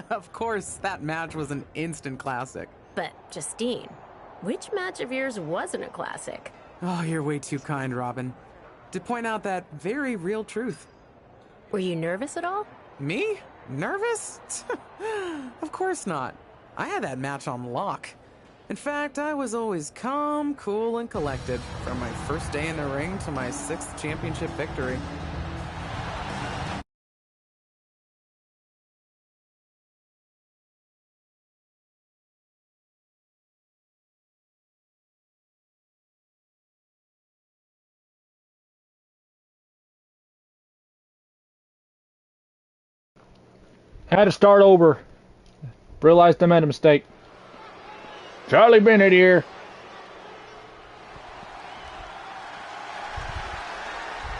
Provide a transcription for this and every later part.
Of course, that match was an instant classic. But, Justine, which match of yours wasn't a classic? Oh, you're way too kind, Robin. To point out that very real truth. Were you nervous at all? Me? Nervous? Of course not. I had that match on lock. In fact, I was always calm, cool, and collected from my first day in the ring to my 6th championship victory. Had to start over. Realized I made a mistake. Charlie Bennett here.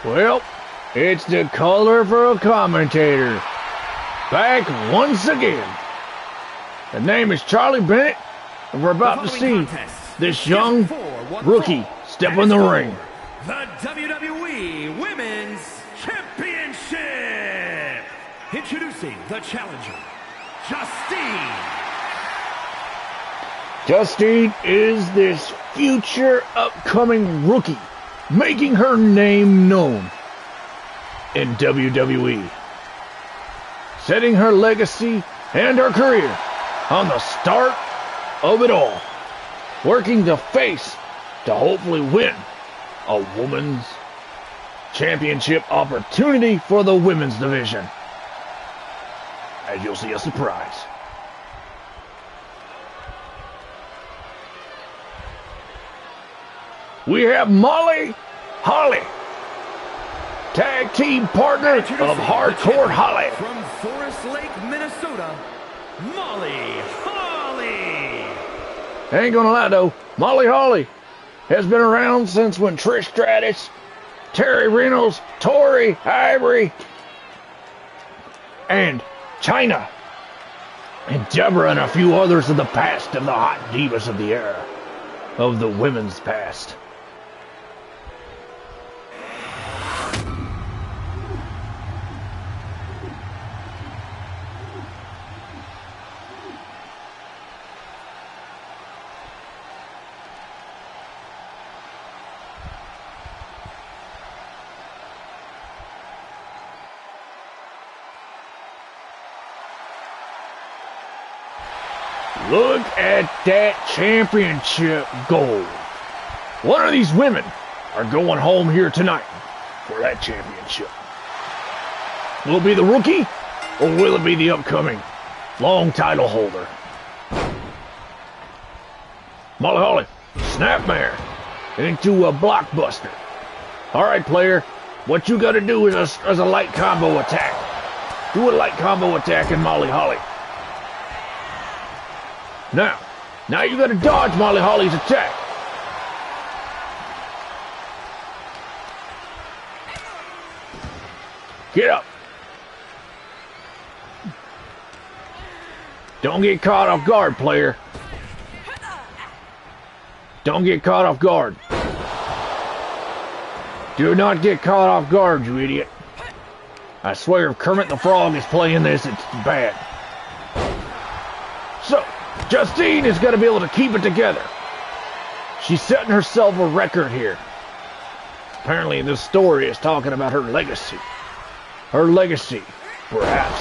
Well, it's the color for a commentator. Back once again. The name is Charlie Bennett, and we're about to see this young rookie step in the ring. The WWE Women's Championship! Introducing the challenger, Justine. Justine is this future upcoming rookie, making her name known in WWE. Setting her legacy and her career on the start of it all. Working to face to hopefully win a women's championship opportunity for the women's division. As you'll see a surprise. We have Molly Holly, tag team partner of Hardcore Holly. From Forest Lake, Minnesota, Molly Holly. Ain't gonna lie though, Molly Holly has been around since when Trish Stratus, Terry Reynolds, Tori Ivory, and China, and Deborah and a few others of the past of the hot divas of the era of the women's past. Look at that championship gold. One of these women are going home here tonight for that championship. Will it be the rookie, or will it be the upcoming long title holder? Molly Holly, snapmare into a blockbuster. All right, player, what you got to do is a light combo attack. Do a light combo attack in Molly Holly. Now you gotta dodge Molly Holly's attack. Get up. Don't get caught off guard, player. Don't get caught off guard. Do not get caught off guard, you idiot. I swear if Kermit the Frog is playing this, it's bad. So, Justine is going to be able to keep it together. She's setting herself a record here. Apparently this story is talking about her legacy. Her legacy, perhaps,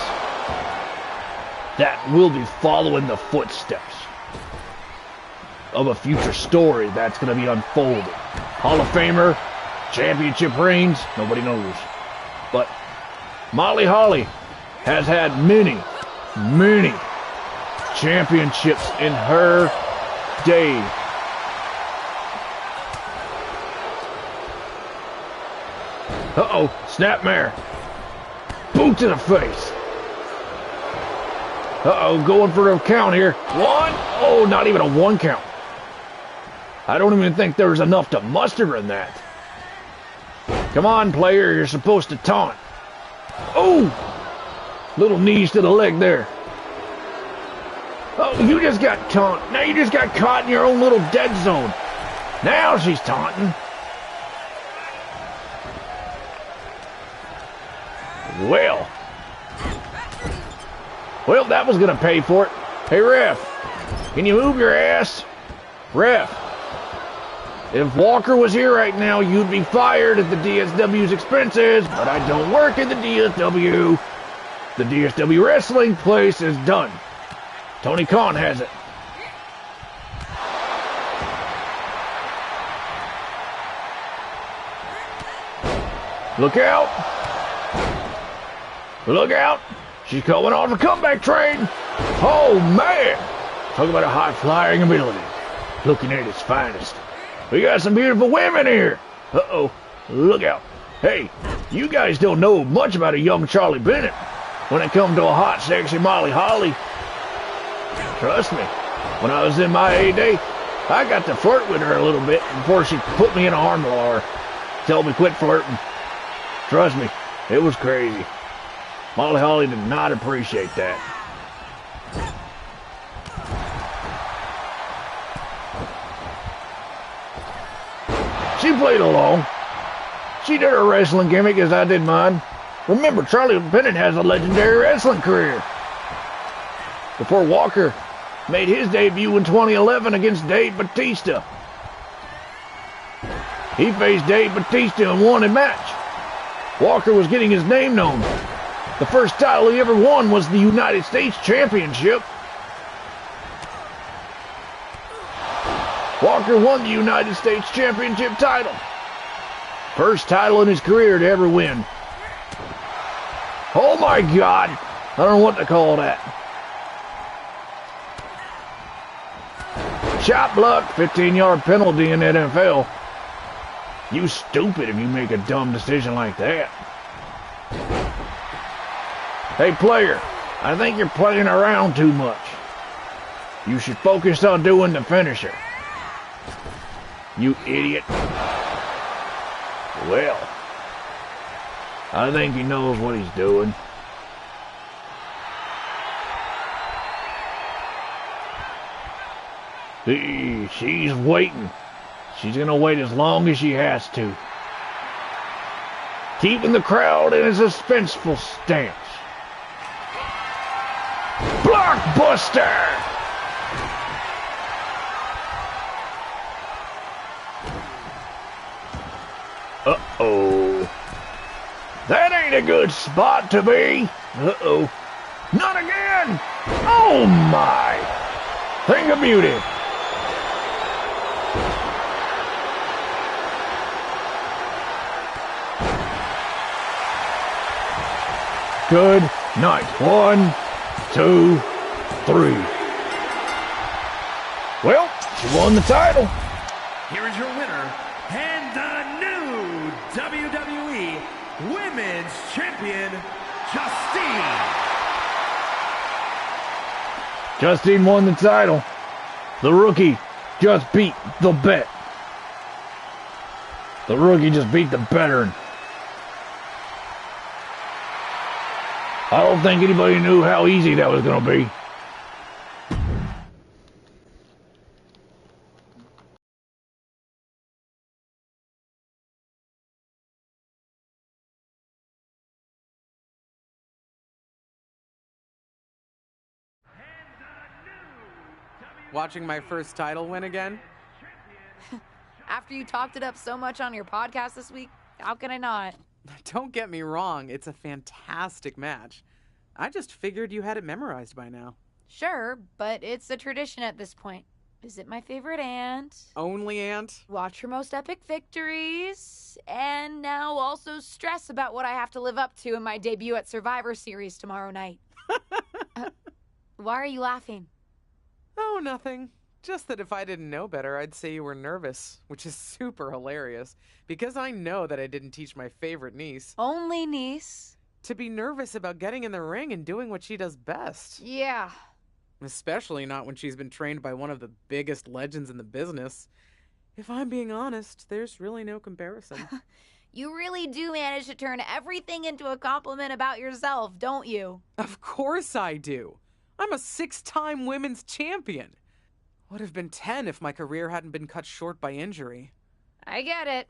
that will be following the footsteps of a future story that's going to be unfolding. Hall of Famer, championship reigns, nobody knows. But Molly Holly has had many championships in her day. Uh-oh, snapmare. Boot to the face. Uh-oh, going for a count here. One. Oh, not even a one count. I don't even think there's enough to muster in that. Come on, player, you're supposed to taunt. Oh! Little knees to the leg there. Oh, you just got taunt. Now you just got caught in your own little dead zone. Now she's taunting. Well. Well, that was gonna pay for it. Hey, ref, can you move your ass? Ref, if Walker was here right now, you'd be fired at the DSW's expenses, but I don't work in the DSW. The DSW wrestling place is done. Tony Khan has it. Look out! Look out! She's coming on the comeback train! Oh man! Talk about a high-flying ability. Looking at its finest. We got some beautiful women here! Uh-oh. Look out. Hey, you guys don't know much about a young Charlie Bennett when it comes to a hot, sexy Molly Holly. Trust me, when I was in my heyday, I got to flirt with her a little bit before she put me in a armbar. Told me quit flirting. Trust me, it was crazy. Molly Holly did not appreciate that. She played along. She did her wrestling gimmick as I did mine. Remember, Charlie Bennett has a legendary wrestling career. Before Walker made his debut in 2011 against Dave Batista. He faced Dave Batista and won a match. Walker was getting his name known. The first title he ever won was the United States Championship. Walker won the United States Championship title. First title in his career to ever win. Oh my God! I don't know what to call that. Chop block, 15-yard penalty in the NFL. You stupid if you make a dumb decision like that. Hey player, I think you're playing around too much. You should focus on doing the finisher. You idiot. Well, I think he knows what he's doing. She's waiting. She's gonna wait as long as she has to. Keeping the crowd in a suspenseful stance. Blockbuster! Uh-oh. That ain't a good spot to be. Uh-oh. Not again! Oh my! Thing of beauty. Good night. 1, 2, 3. Well, she won the title. Here is your winner, and the new WWE Women's Champion, Justine. Justine won the title. The rookie just beat the vet. The rookie just beat the veteran. I don't think anybody knew how easy that was going to be. Watching my first title win again? After you talked it up so much on your podcast this week, how can I not? Don't get me wrong, it's a fantastic match. I just figured you had it memorized by now. Sure, but it's a tradition at this point. Visit my favorite aunt. Only aunt? Watch her most epic victories. And now also stress about what I have to live up to in my debut at Survivor Series tomorrow night. Why are you laughing? Oh, nothing. Just that if I didn't know better, I'd say you were nervous, which is super hilarious, because I know that I didn't teach my favorite niece. Only niece? To be nervous about getting in the ring and doing what she does best. Yeah. Especially not when she's been trained by one of the biggest legends in the business. If I'm being honest, there's really no comparison. You really do manage to turn everything into a compliment about yourself, don't you? Of course I do. I'm a 6-time women's champion. Would have been 10 if my career hadn't been cut short by injury. I get it.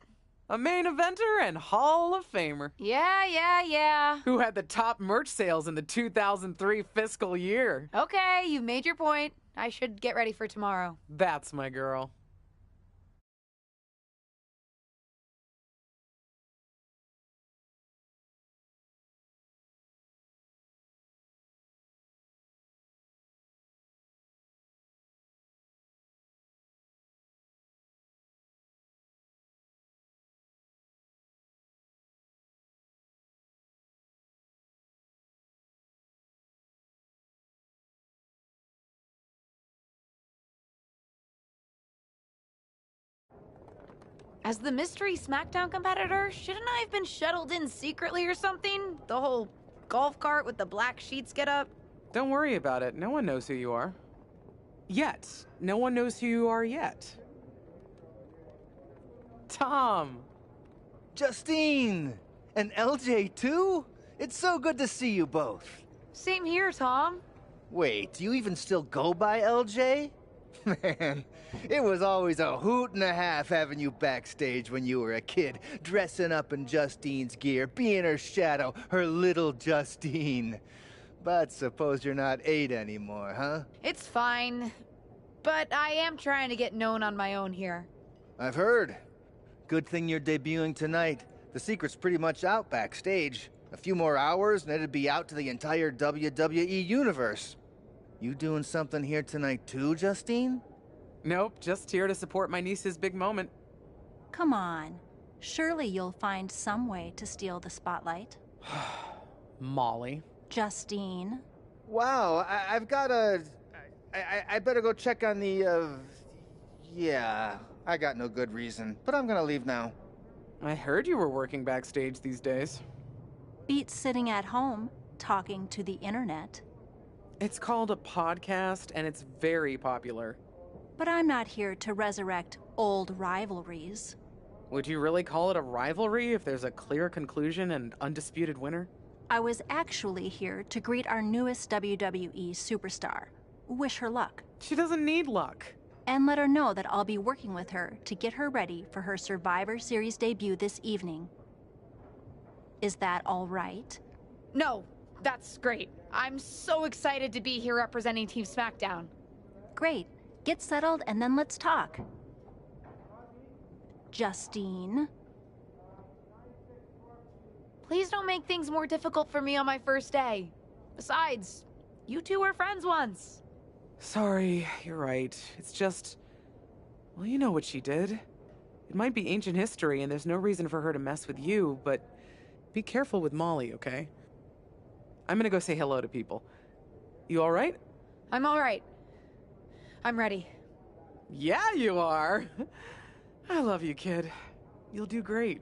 a main eventer and Hall of Famer. Yeah. Who had the top merch sales in the 2003 fiscal year. Okay, you've made your point. I should get ready for tomorrow. That's my girl. As the mystery SmackDown competitor, shouldn't I have been shuttled in secretly or something? The whole golf cart with the black sheets get up? Don't worry about it. No one knows who you are. Yet. No one knows who you are yet. Tom! Justine! And LJ too? It's so good to see you both. Same here, Tom. Wait, do you even still go by LJ? Man, it was always a hoot and a half having you backstage when you were a kid, dressing up in Justine's gear, being her shadow, her little Justine. But suppose you're not 8 anymore, huh? It's fine. But I am trying to get known on my own here. I've heard. Good thing you're debuting tonight. The secret's pretty much out backstage. A few more hours and it'd be out to the entire WWE universe. You doing something here tonight too, Justine? Nope, just here to support my niece's big moment. Come on. Surely you'll find some way to steal the spotlight. Molly. Justine. Wow, I've got a... I better go check on the, Yeah, I got no good reason, but I'm gonna leave now. I heard you were working backstage these days. Beats sitting at home, talking to the internet. It's called a podcast, and it's very popular. But I'm not here to resurrect old rivalries. Would you really call it a rivalry if there's a clear conclusion and undisputed winner? I was actually here to greet our newest WWE superstar. Wish her luck. She doesn't need luck. And let her know that I'll be working with her to get her ready for her Survivor Series debut this evening. Is that all right? No, that's great. I'm so excited to be here representing Team SmackDown. Great. Get settled and then let's talk. Justine. Please don't make things more difficult for me on my first day. Besides, you two were friends once. Sorry, you're right. It's just... Well, you know what she did. It might be ancient history and there's no reason for her to mess with you, but be careful with Molly, okay? I'm gonna go say hello to people. You alright? I'm alright. I'm ready. Yeah, you are. I love you, kid. You'll do great.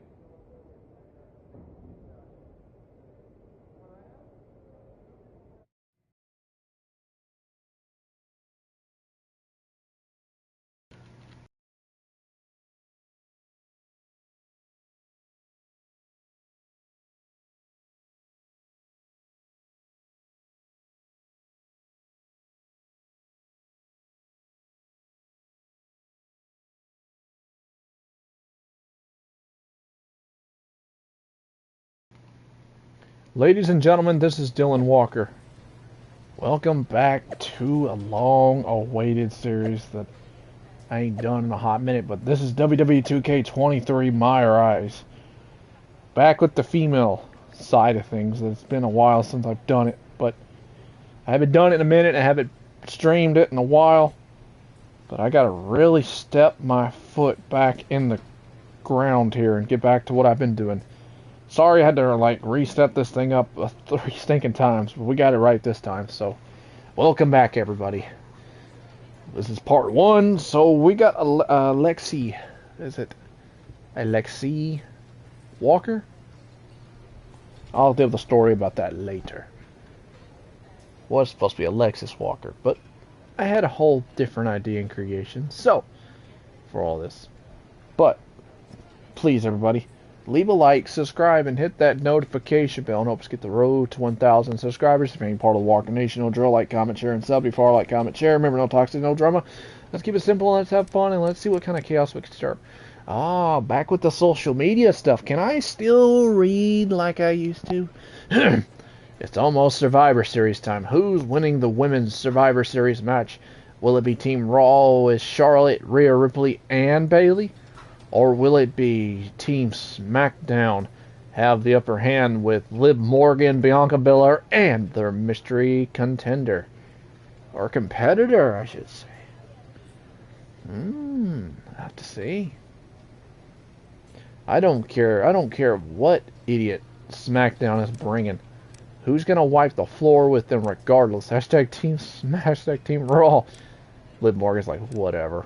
Ladies and gentlemen, this is Dylan Walker. Welcome back to a long-awaited series that I ain't done in a hot minute, but this is WWE 2K23 My Rise. Back with the female side of things. It's been a while since I've done it, but I haven't done it in a minute. I haven't streamed it in a while, but I gotta really step my foot back in the ground here and get back to what I've been doing. Sorry I had to reset this thing up 3 stinking times, but we got it right this time, so welcome back everybody. This is part 1, so we got Alexi, is it Alexi Walker? I'll tell the story about that later. Was supposed to be Alexis Walker, but I had a whole different idea in creation, so, for all this. But, please everybody, leave a like, subscribe, and hit that notification bell and help us get the road to 1,000 subscribers. If you ain't part of the Walker Nation, no drill, like, comment, share, and sub. Before I like, comment, share. Remember, no toxic, no drama. Let's keep it simple, let's have fun, and let's see what kind of chaos we can start. Oh, back with the social media stuff. Can I still read like I used to? It's almost Survivor Series time. Who's winning the women's Survivor Series match? Will it be Team Raw with Charlotte, Rhea Ripley, and Bayley? Or will it be Team SmackDown have the upper hand with Liv Morgan, Bianca Belair, and their mystery contender? Or competitor, I should say. I have to see. I don't care what idiot SmackDown is bringing. Who's gonna wipe the floor with them regardless? Hashtag Team Raw. Liv Morgan's like, whatever.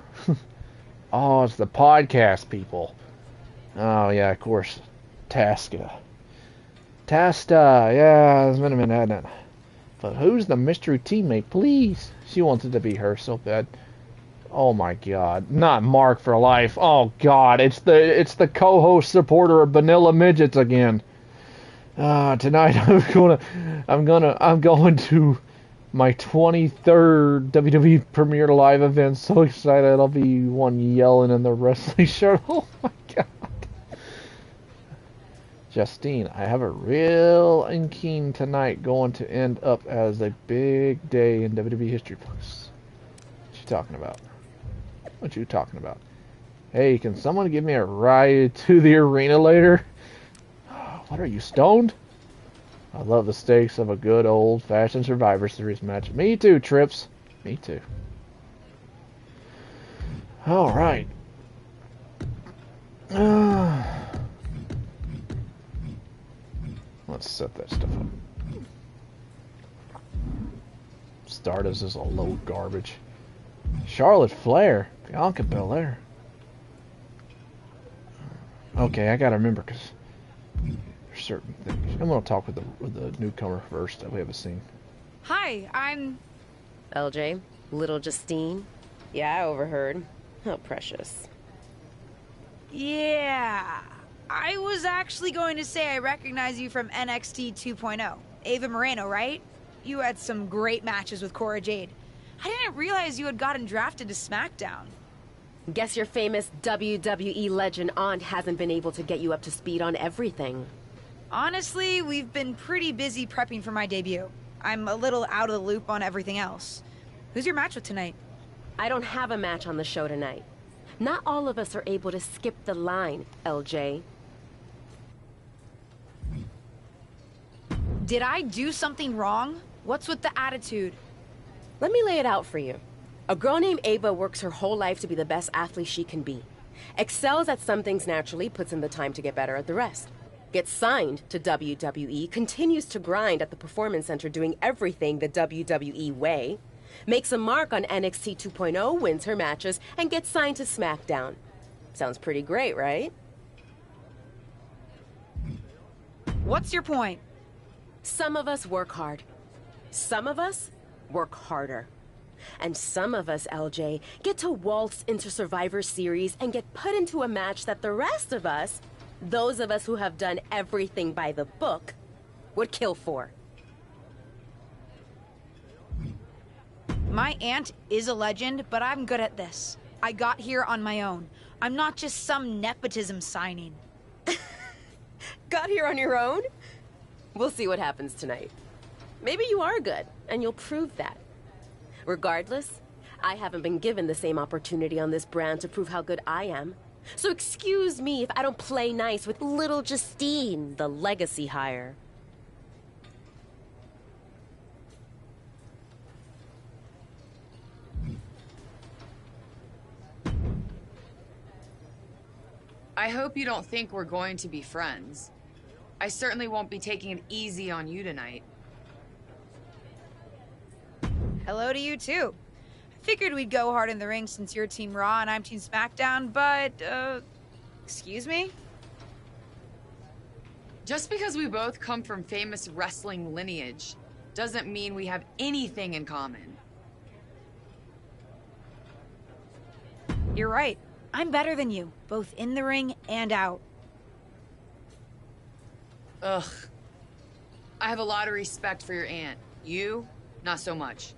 Oh, it's the podcast people. Oh yeah, of course. Tasta, yeah, it's been a minute, hasn't it? But who's the mystery teammate, please? She wants it to be her so bad. Oh my god. Not Mark for life. Oh god, it's the co-host supporter of Vanilla Midgets again. Tonight I'm going to my 23rd WWE Premier Live event. So excited. I'll be one yelling in the wrestling shirt. Oh my god. Justine, I have a real and keen tonight going to end up as a big day in WWE history books. What you talking about? What you talking about? Hey, can someone give me a ride to the arena later? What are you, stoned? I love the stakes of a good old-fashioned Survivor Series match. Me too, Trips. Me too. Alright. Let's set that stuff up. Stardust is a load garbage. Charlotte Flair. Bianca Belair. Okay, I gotta remember because there's certain things. I'm gonna talk with the newcomer first that we haven't seen. Hi, I'm... LJ, little Justine. Yeah, I overheard. How precious. Yeah. I was actually going to say I recognize you from NXT 2.0. Ava Moreno, right? You had some great matches with Cora Jade. I didn't realize you had gotten drafted to SmackDown. Guess your famous WWE legend aunt hasn't been able to get you up to speed on everything. Honestly, we've been pretty busy prepping for my debut. I'm a little out of the loop on everything else. Who's your match with tonight? I don't have a match on the show tonight. Not all of us are able to skip the line, LJ. Did I do something wrong? What's with the attitude? Let me lay it out for you. A girl named Ava works her whole life to be the best athlete she can be. Excels at some things naturally, puts in the time to get better at the rest. Gets signed to WWE, continues to grind at the Performance Center doing everything the WWE way. Makes a mark on NXT 2.0, wins her matches, and gets signed to SmackDown. Sounds pretty great, right? What's your point? Some of us work hard. Some of us work harder. And some of us, LJ, get to waltz into Survivor Series and get put into a match that the rest of us, those of us who have done everything by the book, would kill for. My aunt is a legend, but I'm good at this. I got here on my own. I'm not just some nepotism signing. Got here on your own? We'll see what happens tonight. Maybe you are good, and you'll prove that. Regardless, I haven't been given the same opportunity on this brand to prove how good I am. So excuse me if I don't play nice with little Justine, the legacy hire. I hope you don't think we're going to be friends. I certainly won't be taking it easy on you tonight. Hello to you, too. I figured we'd go hard in the ring since you're Team Raw and I'm Team SmackDown, but, excuse me? Just because we both come from famous wrestling lineage doesn't mean we have anything in common. You're right. I'm better than you, both in the ring and out. Ugh. I have a lot of respect for your aunt. You, not so much.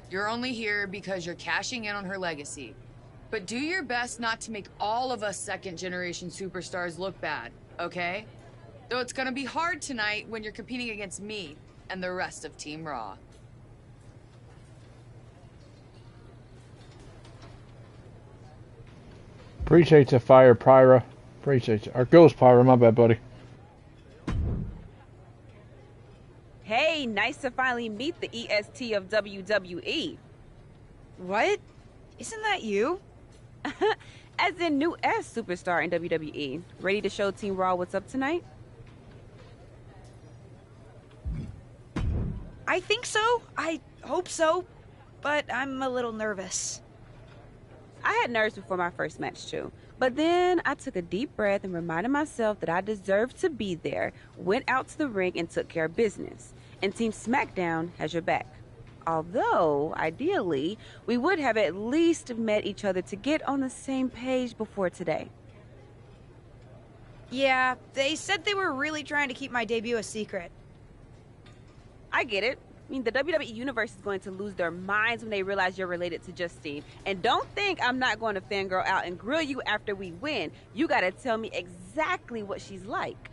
You're only here because you're cashing in on her legacy. But do your best not to make all of us second-generation superstars look bad, okay? Though it's gonna be hard tonight when you're competing against me and the rest of Team Raw. Appreciate you, Fire Pyra. Appreciate you. Or Ghost Pyra, my bad, buddy. Hey, nice to finally meet the EST of WWE. What? Isn't that you? As in new S superstar in WWE. Ready to show Team Raw what's up tonight? I think so. I hope so. But I'm a little nervous. I had nerves before my first match too. But then I took a deep breath and reminded myself that I deserved to be there, went out to the ring and took care of business. And Team SmackDown has your back. Although, ideally, we would have at least met each other to get on the same page before today. Yeah, they said they were really trying to keep my debut a secret. I get it. I mean, the WWE Universe is going to lose their minds when they realize you're related to Justine. And don't think I'm not going to fangirl out and grill you after we win. You gotta tell me exactly what she's like.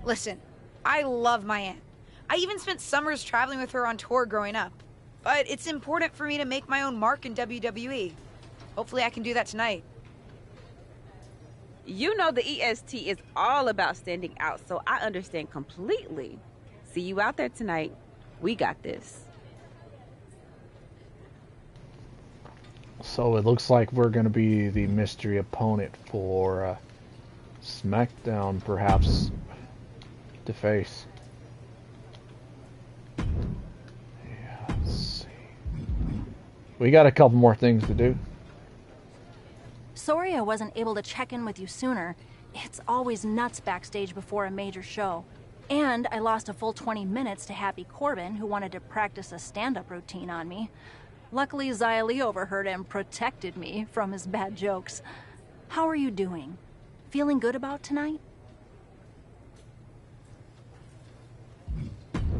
Listen, I love my aunt. I even spent summers traveling with her on tour growing up. But it's important for me to make my own mark in WWE. Hopefully I can do that tonight. You know the EST is all about standing out, so I understand completely. See you out there tonight. We got this. So it looks like we're going to be the mystery opponent for SmackDown, perhaps, to face. Yeah, let's see. We got a couple more things to do. Sorry I wasn't able to check in with you sooner. It's always nuts backstage before a major show. And I lost a full 20 minutes to Happy Corbin, who wanted to practice a stand-up routine on me. Luckily, Xia Li overheard and protected me from his bad jokes. How are you doing? Feeling good about tonight?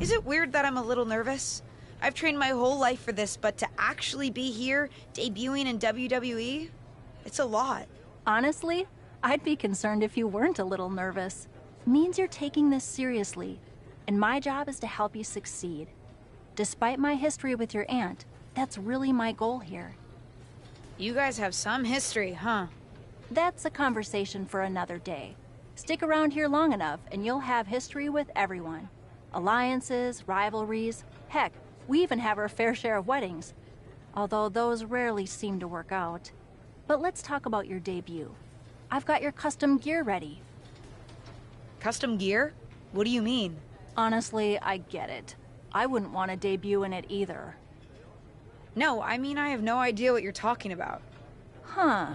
Is it weird that I'm a little nervous? I've trained my whole life for this, but to actually be here, debuting in WWE, it's a lot. Honestly, I'd be concerned if you weren't a little nervous. Means you're taking this seriously, and my job is to help you succeed. Despite my history with your aunt, that's really my goal here. You guys have some history, huh? That's a conversation for another day. Stick around here long enough, and you'll have history with everyone. Alliances, rivalries, heck, we even have our fair share of weddings. Although those rarely seem to work out. But let's talk about your debut. I've got your custom gear ready. Custom gear? What do you mean? Honestly, I get it. I wouldn't want to debut in it either. No, I mean I have no idea what you're talking about. Huh.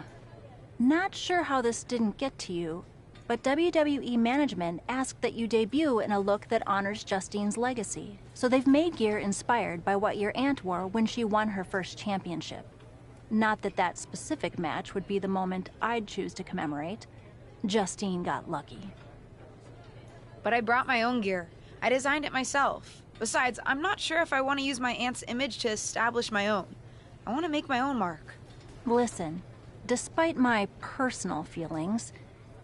Not sure how this didn't get to you, but WWE management asked that you debut in a look that honors Justine's legacy. So they've made gear inspired by what your aunt wore when she won her first championship. Not that that specific match would be the moment I'd choose to commemorate. Justine got lucky. But I brought my own gear. I designed it myself. Besides, I'm not sure if I want to use my aunt's image to establish my own. I want to make my own mark. Listen, despite my personal feelings,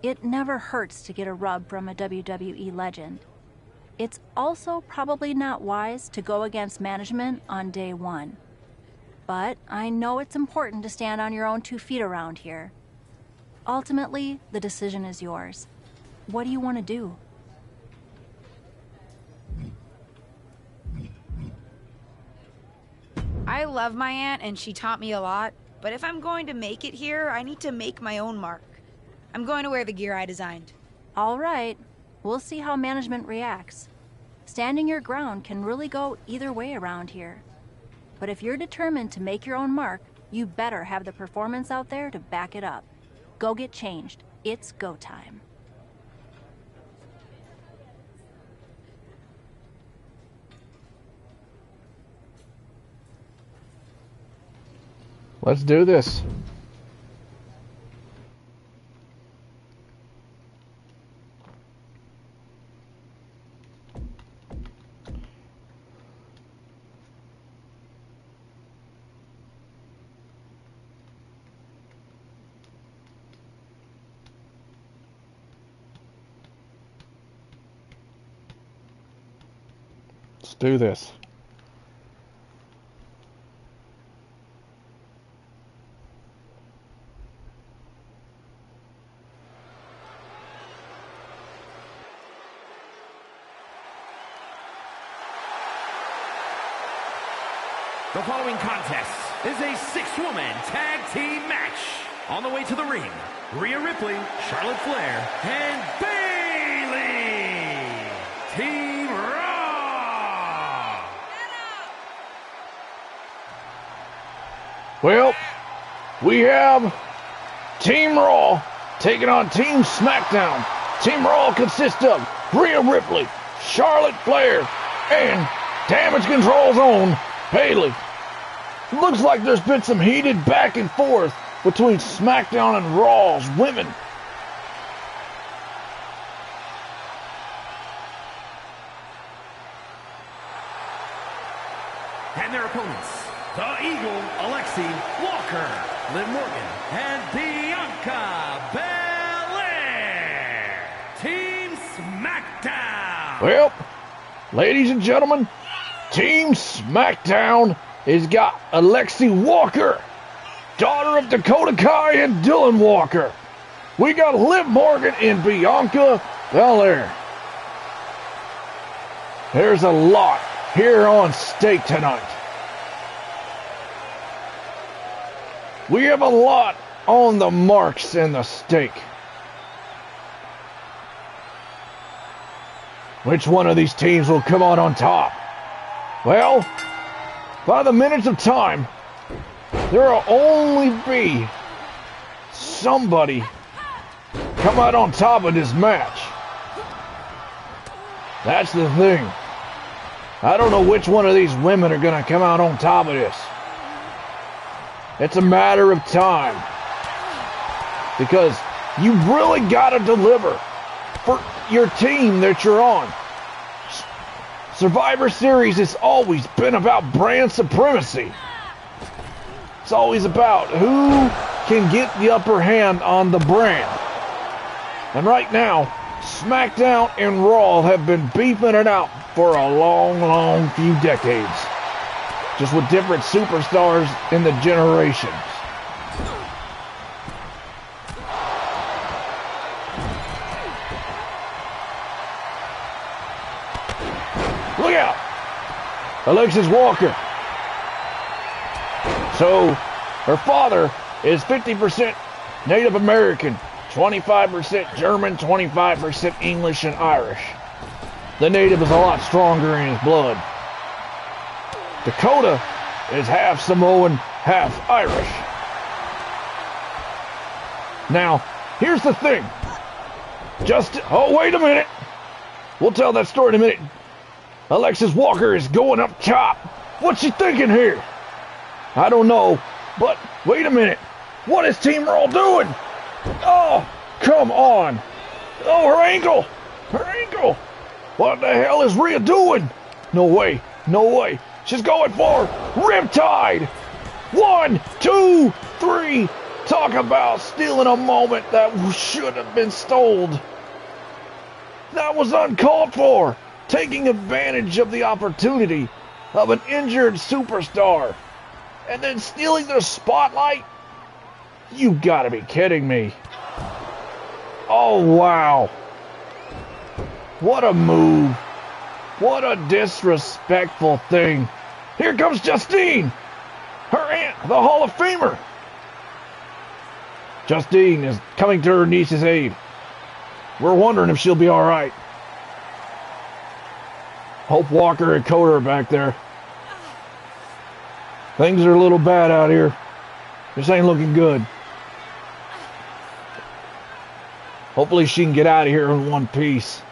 it never hurts to get a rub from a WWE legend. It's also probably not wise to go against management on day one. But I know it's important to stand on your own 2 feet around here. Ultimately, the decision is yours. What do you want to do? I love my aunt and she taught me a lot, but if I'm going to make it here, I need to make my own mark. I'm going to wear the gear I designed. All right. We'll see how management reacts. Standing your ground can really go either way around here. But if you're determined to make your own mark, you better have the performance out there to back it up. Go get changed. It's go time. Let's do this. Let's do this. The following contest is a six-woman tag team match. On the way to the ring, Rhea Ripley, Charlotte Flair, and Bayley. Team Raw. Well, we have Team Raw taking on Team SmackDown. Team Raw consists of Rhea Ripley, Charlotte Flair, and Damage Control's own Bayley. Looks like there's been some heated back and forth between SmackDown and Raw's women. And their opponents, the Eagle, Alexi, Walker, Liv Morgan, and Bianca Belair. Team SmackDown. Well, ladies and gentlemen, Team SmackDown has got Alexi Walker, daughter of Dakota Kai and Dylan Walker. We got Liv Morgan and Bianca Belair. There's a lot here on stake tonight. We have a lot on the marks and the stake. Which one of these teams will come out on top? Well, by the minutes of time, there will only be somebody come out on top of this match. That's the thing. I don't know which one of these women are going to come out on top of this. It's a matter of time. Because you really got to deliver for your team that you're on. Survivor Series has always been about brand supremacy. It's always about who can get the upper hand on the brand. And right now, SmackDown and Raw have been beefing it out for a long, long few decades. Just with different superstars in the generations. Look out! Alexis Walker. So, her father is 50% Native American, 25% German, 25% English and Irish. The Native is a lot stronger in his blood. Dakota is half Samoan, half Irish. Now, here's the thing. Oh, wait a minute. We'll tell that story in a minute. Alexis Walker is going up top. What's she thinking here? I don't know, but wait a minute. What is Team Raw doing? Oh, come on. Oh, her ankle. Her ankle. What the hell is Rhea doing? No way. No way. She's going for Riptide. 1, 2, 3. Talk about stealing a moment that should have been stoled. That was uncalled for. Taking advantage of the opportunity of an injured superstar and then stealing the spotlight? You gotta be kidding me. Oh, wow. What a move. What a disrespectful thing. Here comes Justine. Her aunt, the Hall of Famer. Justine is coming to her niece's aid. We're wondering if she'll be all right. Hope Walker and Coda are back there. Things are a little bad out here. This ain't looking good. Hopefully she can get out of here in one piece.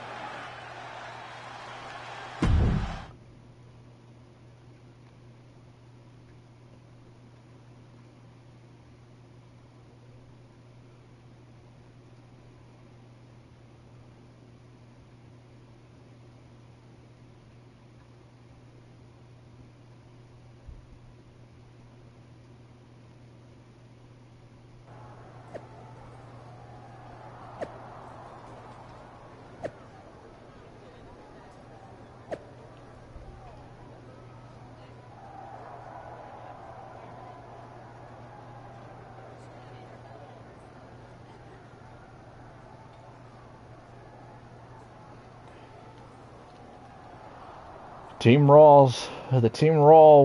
The Team Raw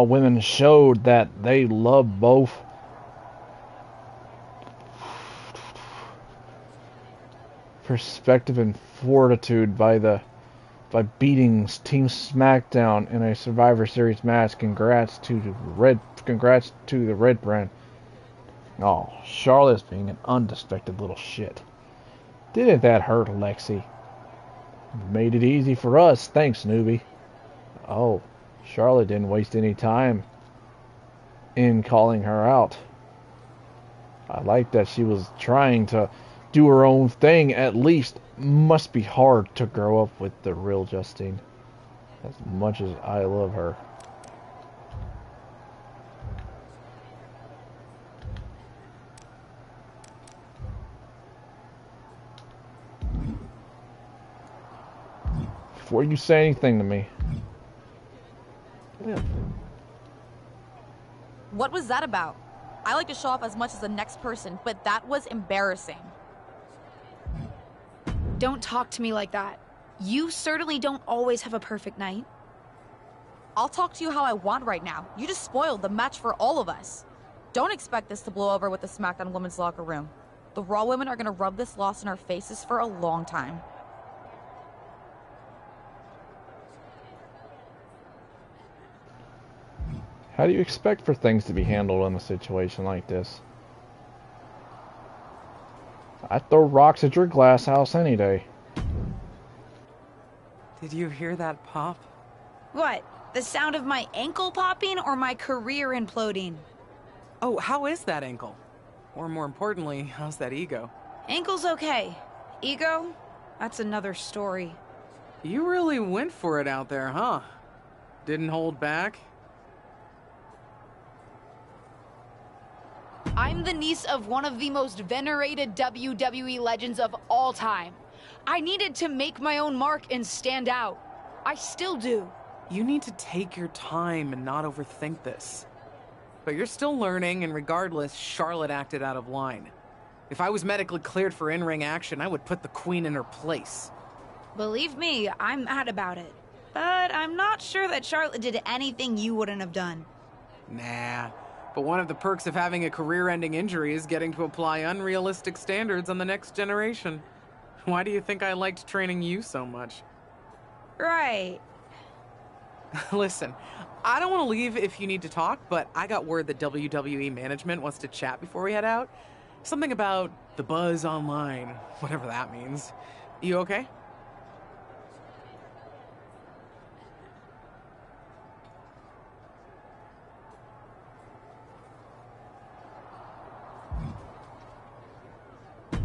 women showed that they love both. Perspective and fortitude by beating Team SmackDown in a Survivor Series match. Congrats to the Red Brand. Oh, Charlotte's being an undisrespected little shit. Didn't that hurt, Alexi? Made it easy for us, thanks, newbie. Oh, Charlotte didn't waste any time in calling her out. I like that she was trying to do her own thing, at least. Must be hard to grow up with the real Justine, as much as I love her. Before you say anything to me. Yeah. What was that about? I like to show off as much as the next person, but that was embarrassing. Don't talk to me like that. You certainly don't always have a perfect night. I'll talk to you how I want right now. You just spoiled the match for all of us. Don't expect this to blow over with the SmackDown women's locker room. The Raw women are going to rub this loss in our faces for a long time. How do you expect for things to be handled in a situation like this? I'd throw rocks at your glass house any day. Did you hear that pop? What? The sound of my ankle popping or my career imploding? Oh, how is that ankle? Or more importantly, how's that ego? Ankle's okay. Ego? That's another story. You really went for it out there, huh? Didn't hold back? I'm the niece of one of the most venerated WWE legends of all time. I needed to make my own mark and stand out. I still do. You need to take your time and not overthink this. But you're still learning, and regardless, Charlotte acted out of line. If I was medically cleared for in-ring action, I would put the Queen in her place. Believe me, I'm mad about it. But I'm not sure that Charlotte did anything you wouldn't have done. Nah. But one of the perks of having a career-ending injury is getting to apply unrealistic standards on the next generation. Why do you think I liked training you so much? Right. Listen, I don't want to leave if you need to talk, but I got word that WWE management wants to chat before we head out. Something about the buzz online, whatever that means. You okay?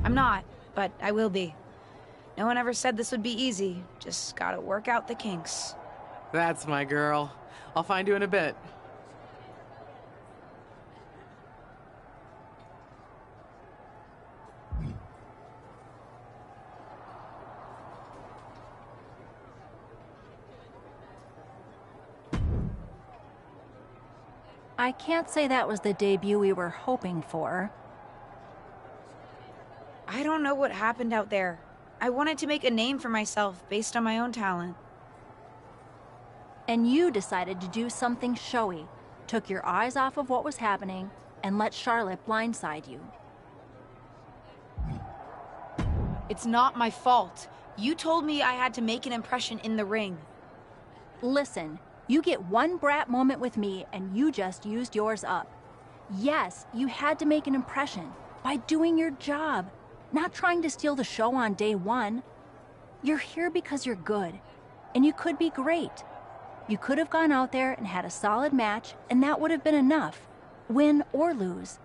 I'm not, but I will be. No one ever said this would be easy. Just gotta work out the kinks. That's my girl. I'll find you in a bit. I can't say that was the debut we were hoping for. I don't know what happened out there. I wanted to make a name for myself based on my own talent. And you decided to do something showy, took your eyes off of what was happening, and let Charlotte blindside you. It's not my fault. You told me I had to make an impression in the ring. Listen, you get one brat moment with me and you just used yours up. Yes, you had to make an impression by doing your job, not trying to steal the show on day one. You're here because you're good, and you could be great. You could have gone out there and had a solid match, and that would have been enough, win or lose.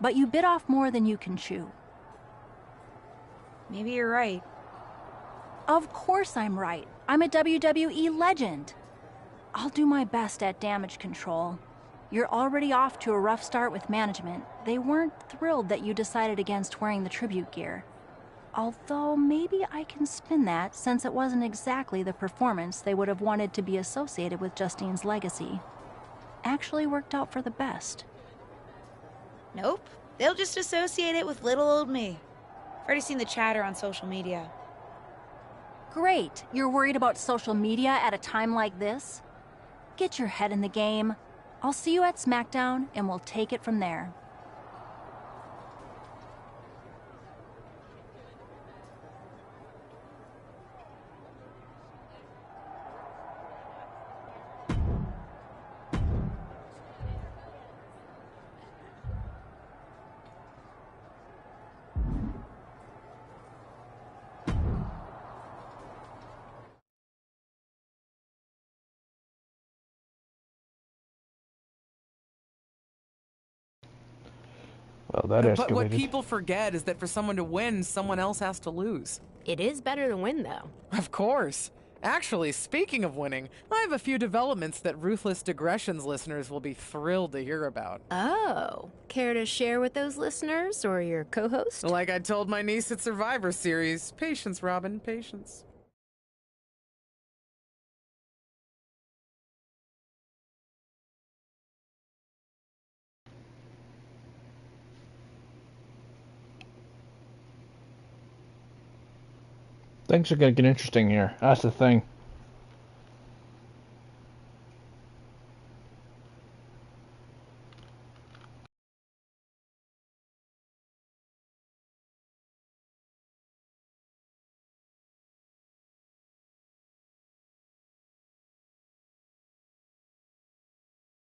But you bit off more than you can chew. Maybe you're right. Of course I'm right. I'm a WWE legend. I'll do my best at damage control. You're already off to a rough start with management. They weren't thrilled that you decided against wearing the tribute gear. Although maybe I can spin that, since it wasn't exactly the performance they would have wanted to be associated with Justine's legacy. Actually worked out for the best. Nope. They'll just associate it with little old me. I've already seen the chatter on social media. Great, you're worried about social media at a time like this? Get your head in the game. I'll see you at SmackDown, and we'll take it from there. Well, that escalated. But what people forget is that for someone to win, someone else has to lose. It is better to win, though. Of course. Actually, speaking of winning, I have a few developments that Ruthless Digressions listeners will be thrilled to hear about. Oh, care to share with those listeners or your co-host? Like I told my niece at Survivor Series, patience, Robin, patience. Things are going to get interesting here. That's the thing.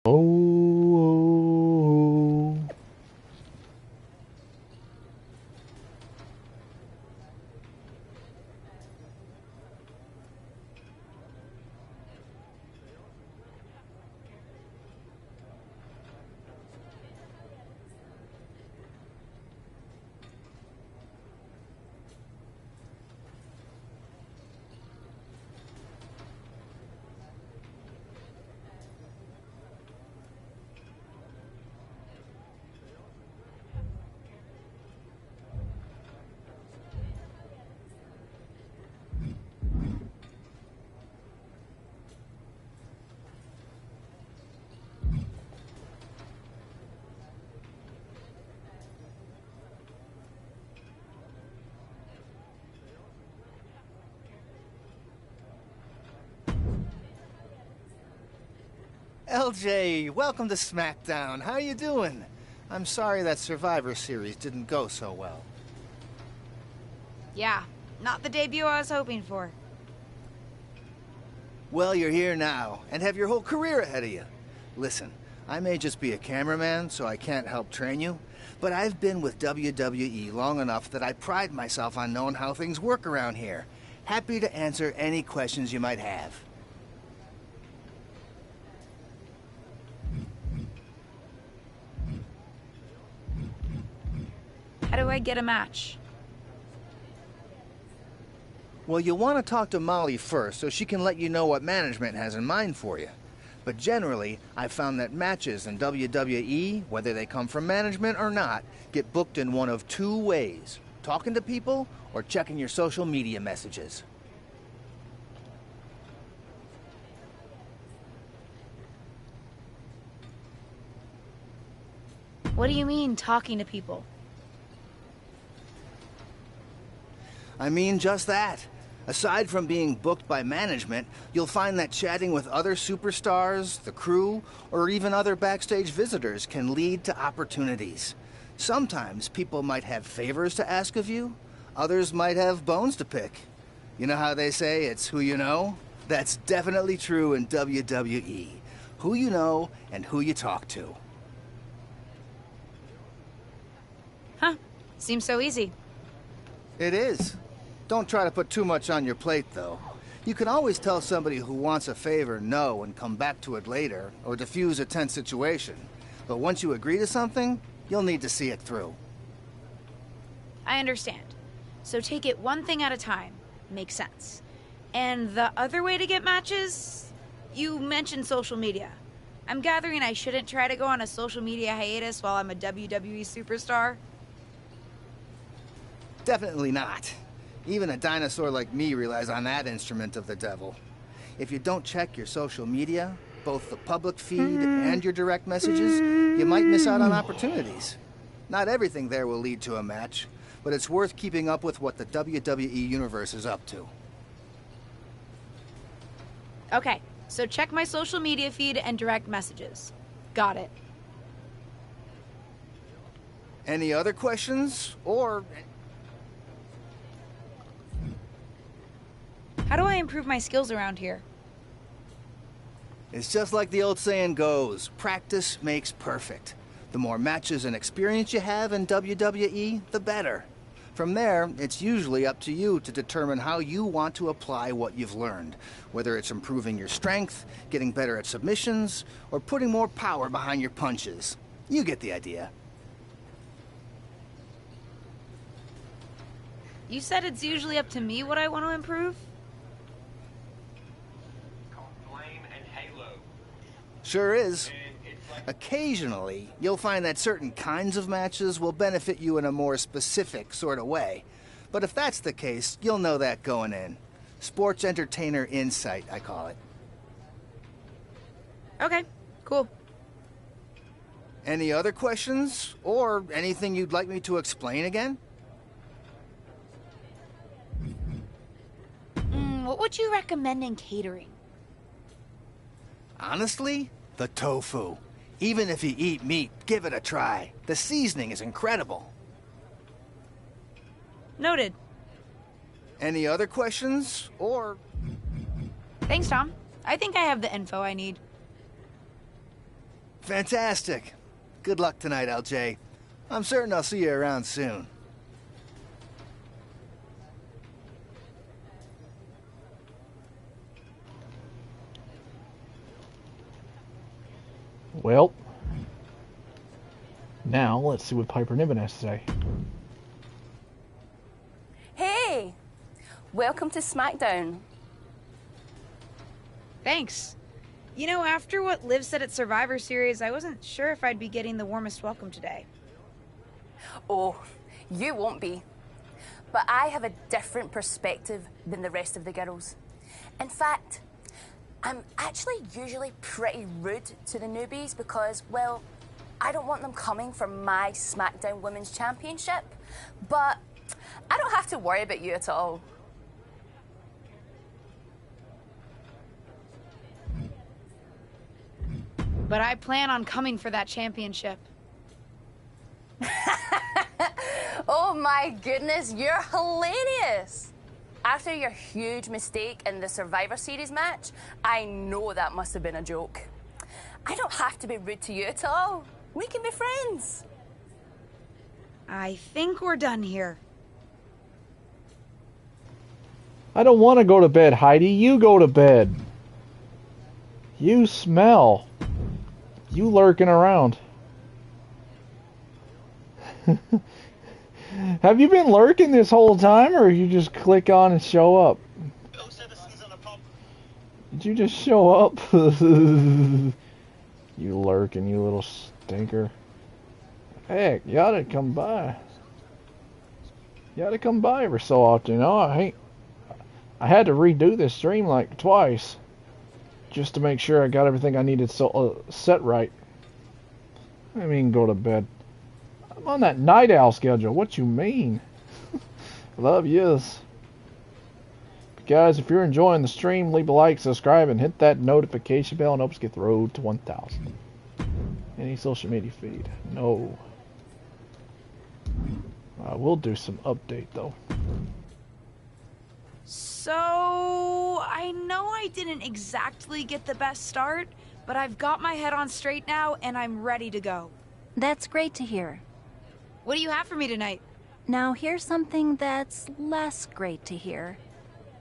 Oh. LJ, welcome to SmackDown. How you doing? I'm sorry that Survivor Series didn't go so well. Yeah, not the debut I was hoping for. Well, you're here now, and have your whole career ahead of you. Listen, I may just be a cameraman, so I can't help train you, but I've been with WWE long enough that I pride myself on knowing how things work around here. Happy to answer any questions you might have. How do I get a match? Well, you'll want to talk to Molly first so she can let you know what management has in mind for you. But generally, I've found that matches in WWE, whether they come from management or not, get booked in one of two ways: talking to people or checking your social media messages. What do you mean, talking to people? I mean just that. Aside from being booked by management, you'll find that chatting with other superstars, the crew, or even other backstage visitors can lead to opportunities. Sometimes people might have favors to ask of you, others might have bones to pick. You know how they say it's who you know? That's definitely true in WWE. Who you know and who you talk to. Huh. Seems so easy. It is. Don't try to put too much on your plate, though. You can always tell somebody who wants a favor no and come back to it later, or diffuse a tense situation. But once you agree to something, you'll need to see it through. I understand. So take it one thing at a time. Makes sense. And the other way to get matches? You mentioned social media. I'm gathering I shouldn't try to go on a social media hiatus while I'm a WWE superstar? Definitely not. Even a dinosaur like me relies on that instrument of the devil. If you don't check your social media, both the public feed and your direct messages, you might miss out on opportunities. Not everything there will lead to a match, but it's worth keeping up with what the WWE Universe is up to. Okay, so check my social media feed and direct messages. Got it. Any other questions? Or... How do I improve my skills around here? It's just like the old saying goes, practice makes perfect. The more matches and experience you have in WWE, the better. From there, it's usually up to you to determine how you want to apply what you've learned, whether it's improving your strength, getting better at submissions, or putting more power behind your punches. You get the idea. You said it's usually up to me what I want to improve? Sure is. Occasionally, you'll find that certain kinds of matches will benefit you in a more specific sort of way. But if that's the case, you'll know that going in. Sports entertainer insight, I call it. Okay, cool. Any other questions? Or anything you'd like me to explain again? What would you recommend in catering? Honestly, the tofu. Even if you eat meat, give it a try. The seasoning is incredible. Noted. Any other questions? Or... Thanks, Tom. I think I have the info I need. Fantastic. Good luck tonight, LJ. I'm certain I'll see you around soon. Well, now let's see what Piper Niven has to say. Hey! Welcome to SmackDown. Thanks. You know, after what Liv said at Survivor Series, I wasn't sure if I'd be getting the warmest welcome today. Oh, you won't be. But I have a different perspective than the rest of the girls. In fact, I'm actually usually pretty rude to the newbies because, well, I don't want them coming for my SmackDown Women's Championship. But I don't have to worry about you at all. But I plan on coming for that championship. Oh my goodness, you're hilarious! After your huge mistake in the Survivor Series match, I know that must have been a joke. I don't have to be rude to you at all. We can be friends. I think we're done here. I don't want to go to bed, Heidi. You go to bed. You smell. You lurking around. Have you been lurking this whole time, or you just click on and show up? Did you just show up? You lurking, you little stinker. Heck, you ought to come by. You ought to come by every so often, you know? I had to redo this stream like twice just to make sure I got everything I needed set right. I mean, go to bed. I'm on that night owl schedule. What you mean? Love yous. Guys, if you're enjoying the stream, leave a like, subscribe, and hit that notification bell and help us get the road to 1,000. Any social media feed? No. We'll do some update, though. So, I know I didn't exactly get the best start, but I've got my head on straight now, and I'm ready to go. That's great to hear. What do you have for me tonight? Now here's something that's less great to hear.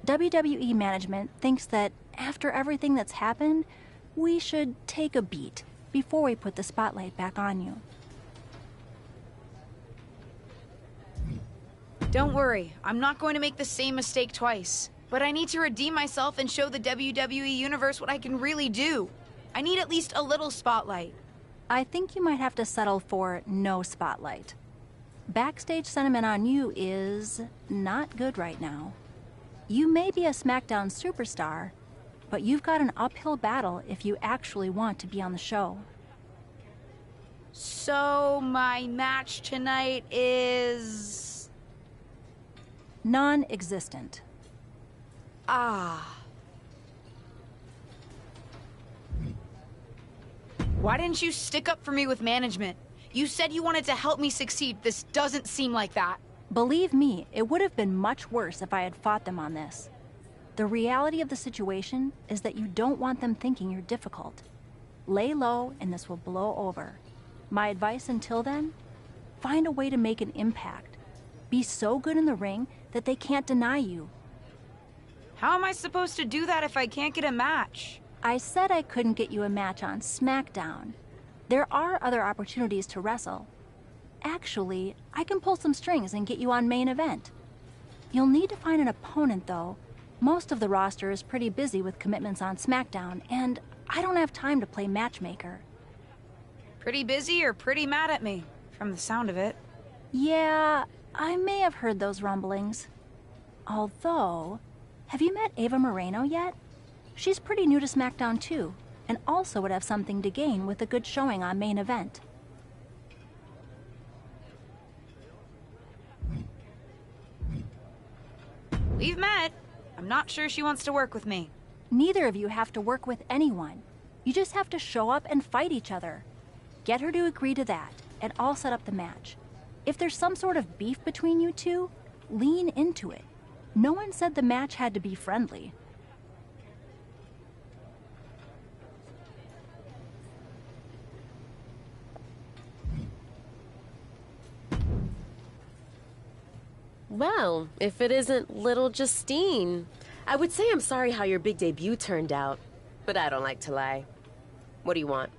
WWE management thinks that after everything that's happened, we should take a beat before we put the spotlight back on you. Don't worry, I'm not going to make the same mistake twice. But I need to redeem myself and show the WWE Universe what I can really do. I need at least a little spotlight. I think you might have to settle for no spotlight. Backstage sentiment on you is not good right now. You may be a SmackDown superstar, but you've got an uphill battle if you actually want to be on the show. So, my match tonight is... non-existent. Ah. Why didn't you stick up for me with management? You said you wanted to help me succeed. This doesn't seem like that. Believe me, it would have been much worse if I had fought them on this. The reality of the situation is that you don't want them thinking you're difficult. Lay low and this will blow over. My advice until then? Find a way to make an impact. Be so good in the ring that they can't deny you. How am I supposed to do that if I can't get a match? I said I couldn't get you a match on SmackDown. There are other opportunities to wrestle. Actually, I can pull some strings and get you on main event. You'll need to find an opponent, though. Most of the roster is pretty busy with commitments on SmackDown, and I don't have time to play matchmaker. Pretty busy or pretty mad at me, from the sound of it. Yeah, I may have heard those rumblings. Although, have you met Ava Moreno yet? She's pretty new to SmackDown too, and also would have something to gain with a good showing on main event. We've met. I'm not sure she wants to work with me. Neither of you have to work with anyone. You just have to show up and fight each other. Get her to agree to that, and I'll set up the match. If there's some sort of beef between you two, lean into it. No one said the match had to be friendly. Well, if it isn't little Justine. I would say I'm sorry how your big debut turned out, but I don't like to lie. What do you want?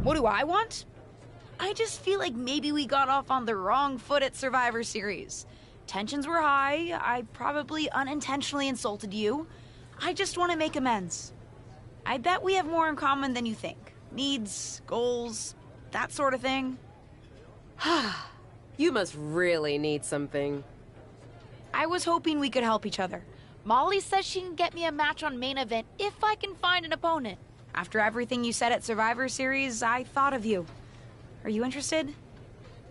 What do I want? I just feel like maybe we got off on the wrong foot at Survivor Series. Tensions were high. I probably unintentionally insulted you. I just want to make amends. I bet we have more in common than you think. Needs, goals, that sort of thing. You must really need something. I was hoping we could help each other. Molly says she can get me a match on main event if I can find an opponent. After everything you said at Survivor Series, I thought of you. Are you interested?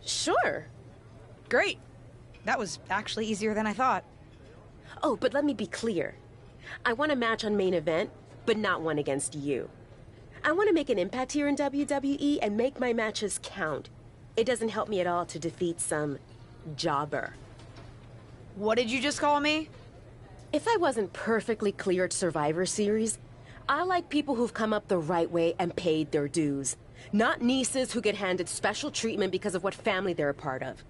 Sure. Great. That was actually easier than I thought. Oh, but let me be clear. I want a match on main event, but not one against you. I want to make an impact here in WWE and make my matches count. It doesn't help me at all to defeat some jobber. What did you just call me? If I wasn't perfectly clear at Survivor Series, I like people who've come up the right way and paid their dues. Not nieces who get handed special treatment because of what family they're a part of.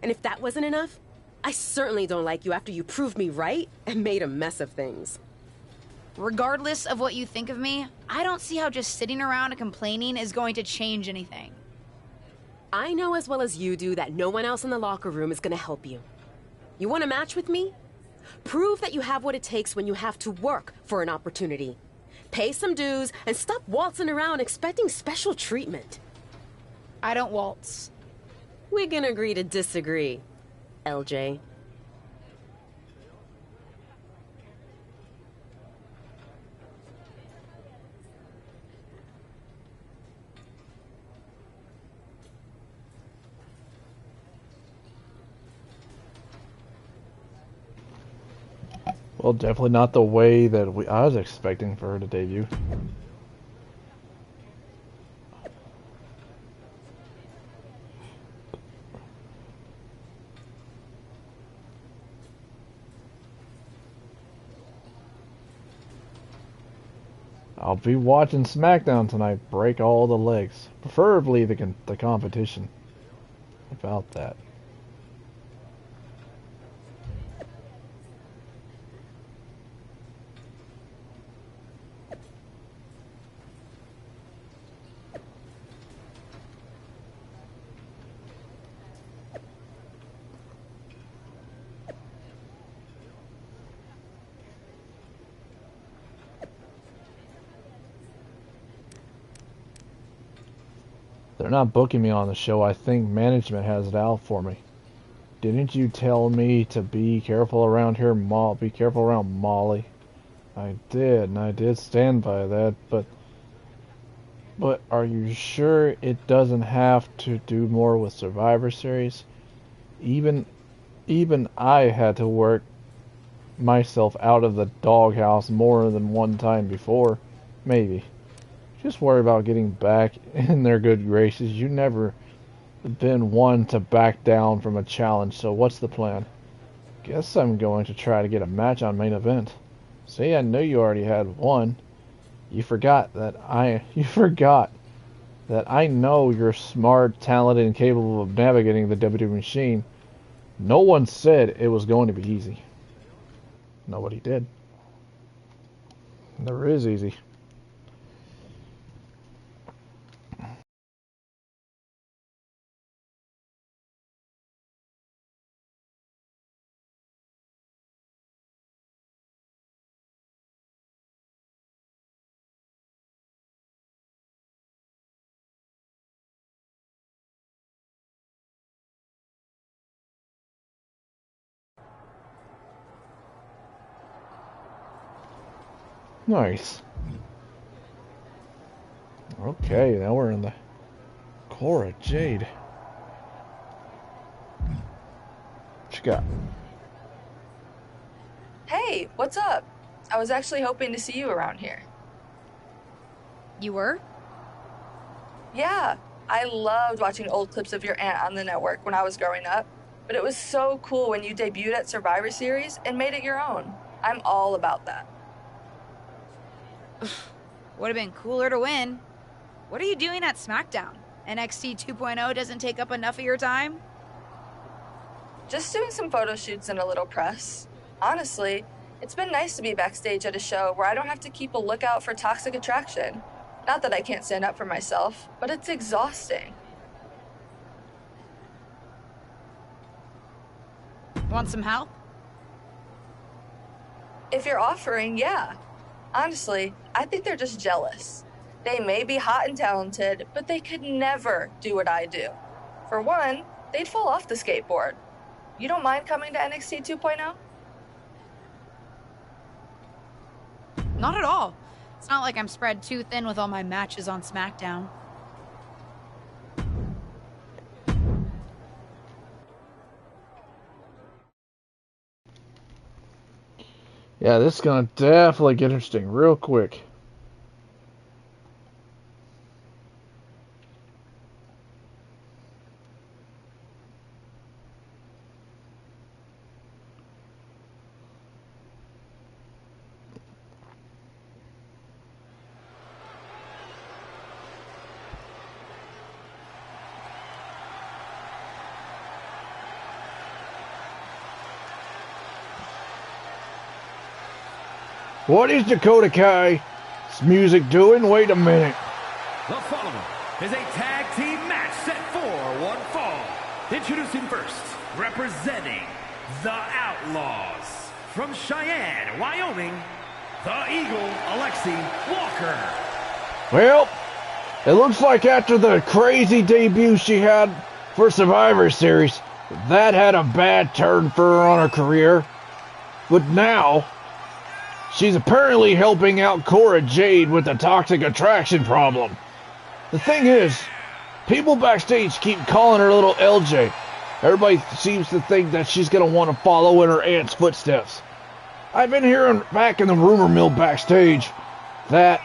And if that wasn't enough, I certainly don't like you after you proved me right and made a mess of things. Regardless of what you think of me, I don't see how just sitting around and complaining is going to change anything. I know as well as you do that no one else in the locker room is going to help you. You want a match with me? Prove that you have what it takes when you have to work for an opportunity. Pay some dues and stop waltzing around expecting special treatment. I don't waltz. We can agree to disagree, LJ. Well, definitely not the way that I was expecting for her to debut. I'll be watching SmackDown tonight. Break all the legs, preferably the competition. About that. They're not booking me on the show. I think management has it out for me. Didn't you tell me to be careful around here, be careful around Molly? I did, and I did stand by that, but are you sure it doesn't have to do more with Survivor Series? Even I had to work myself out of the doghouse more than one time before. Maybe. Just worry about getting back in their good graces. You never been one to back down from a challenge, so what's the plan? Guess I'm going to try to get a match on main event. See, I knew you already had one. You forgot that I know you're smart, talented, and capable of navigating the WWE machine. No one said it was going to be easy. Nobody did. Never is easy. Nice. Okay, now we're in the Cora Jade. What you got? Hey, what's up? I was actually hoping to see you around here. You were? Yeah, I loved watching old clips of your aunt on the network when I was growing up, but it was so cool when you debuted at Survivor Series and made it your own. I'm all about that. Would have been cooler to win. What are you doing at SmackDown? NXT 2.0 doesn't take up enough of your time? Just doing some photo shoots and a little press. Honestly, it's been nice to be backstage at a show where I don't have to keep a lookout for toxic attraction. Not that I can't stand up for myself, but it's exhausting. Want some help? If you're offering, yeah. Honestly, I think they're just jealous. They may be hot and talented, but they could never do what I do. For one, they'd fall off the skateboard. You don't mind coming to NXT 2.0? Not at all. It's not like I'm spread too thin with all my matches on SmackDown. Yeah, this is gonna definitely get interesting real quick. What is Dakota Kai's music doing? Wait a minute. The following is a tag team match set for one fall. Introducing first, representing the Outlaws. From Cheyenne, Wyoming, the Eagle, Alexi Walker. Well, it looks like after the crazy debut she had for Survivor Series, that had a bad turn for her on her career. But now, she's apparently helping out Cora Jade with the toxic attraction problem. The thing is, people backstage keep calling her little LJ. Everybody seems to think that she's going to want to follow in her aunt's footsteps. I've been hearing back in the rumor mill backstage that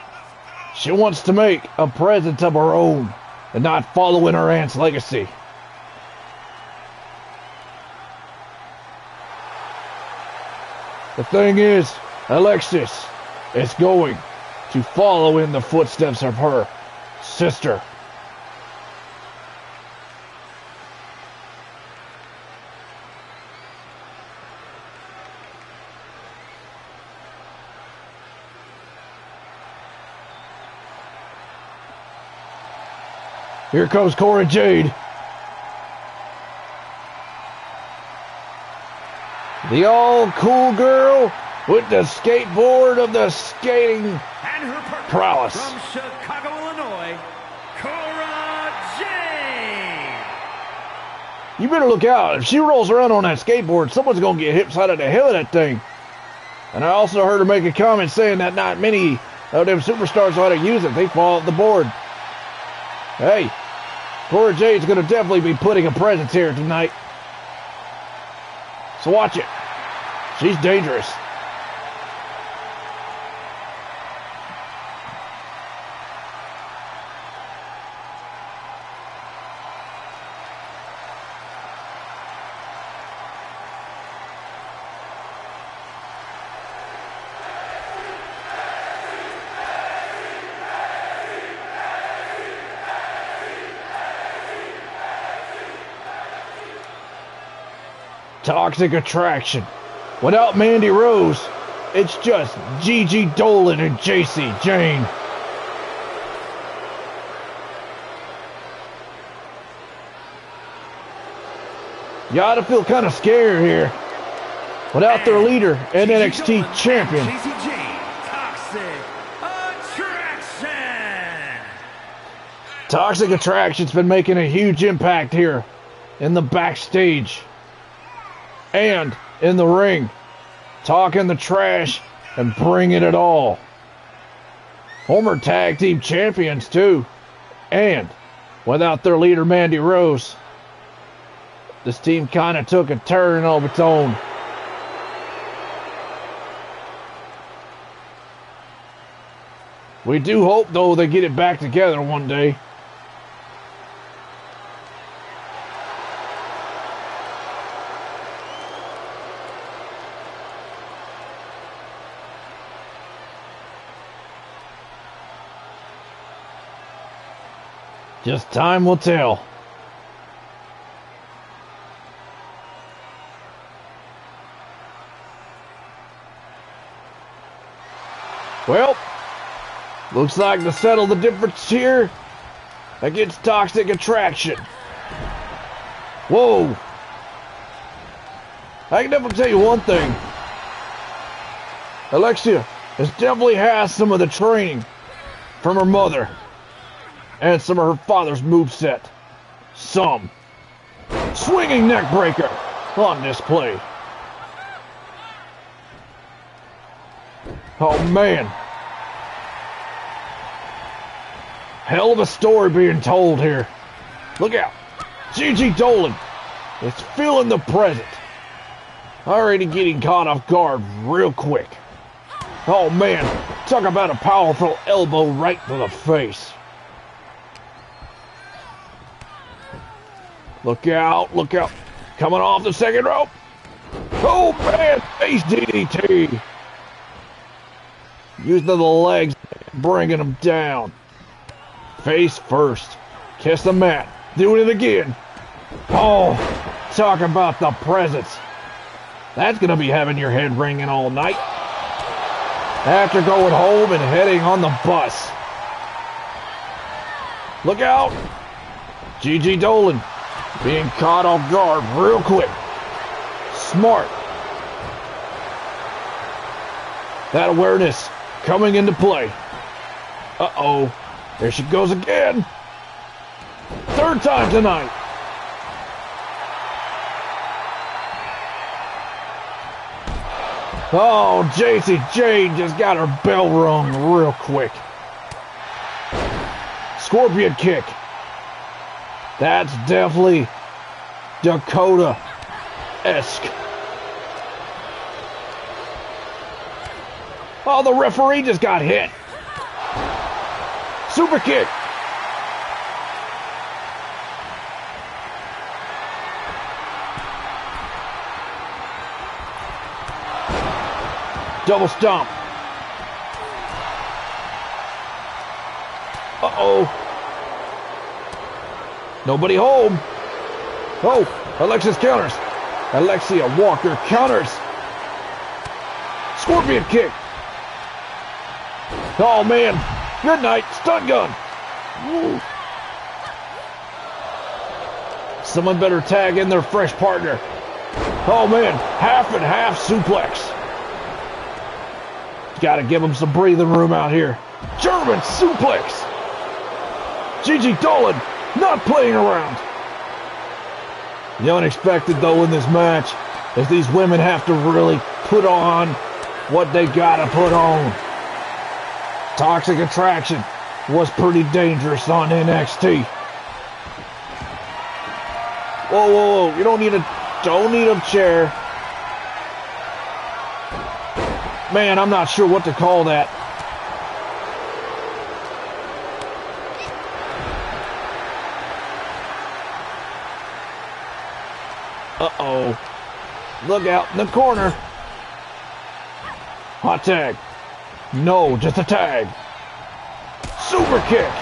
she wants to make a presence of her own and not follow in her aunt's legacy. The thing is, Alexis is going to follow in the footsteps of her sister. Here comes Cora Jade. The all-cool girl with the skateboard of the skating And her partner prowess. from Chicago, Illinois, Cora Jade. You better look out. If she rolls around on that skateboard, someone's going to get hit side of the head of that thing. And I also heard her make a comment saying that not many of them superstars know how to use it. They fall off the board. Hey, Cora Jade's going to definitely be putting a presence here tonight. So watch it. She's dangerous. Toxic Attraction. Without Mandy Rose, it's just Gigi Dolan and JC Jane. You ought to feel kind of scared here. Without their leader and NXT champion. Toxic Attraction's been making a huge impact here in the backstage and in the ring, talking the trash and bringing it all. Former tag team champions too, and without their leader Mandy Rose, this team kind of took a turn of its own. We do hope though they get it back together one day. Just time will tell. Well, looks like to settle the difference here against Toxic Attraction. Whoa. I can definitely tell you one thing. Alexia definitely has some of the training from her mother. And some of her father's moveset. Some. Swinging neck breaker on display. Oh man. Hell of a story being told here. Look out. Gigi Dolan is feeling the present. Already getting caught off guard real quick. Oh man. Talk about a powerful elbow right to the face. Look out, look out. Coming off the second rope. Oh, man, face DDT. Using the legs, bringing him down. Face first. Kiss the mat. Doing it again. Oh, talk about the presence. That's going to be having your head ringing all night. After going home and heading on the bus. Look out. Gigi Dolan. Being caught off guard real quick. Smart. That awareness coming into play. Uh-oh. There she goes again. Third time tonight. Oh, JC Jane just got her bell rung real quick. Scorpion kick. That's definitely Dakota-esque. Oh, the referee just got hit. Super kick. Double stomp. Uh-oh. Nobody home. Oh, Alexis counters. Alexia Walker counters. Scorpion kick. Oh, man. Good night. Stun gun. Woo. Someone better tag in their fresh partner. Oh, man. Half and half suplex. Got to give them some breathing room out here. German suplex. Gigi Dolan. Not playing around. The unexpected, though, in this match is these women have to really put on what they gotta put on. Toxic Attraction was pretty dangerous on NXT. Whoa, whoa, whoa. You don't need a chair. Man, I'm not sure what to call that. Uh-oh. Look out in the corner. Hot tag. No, just a tag. Super kick.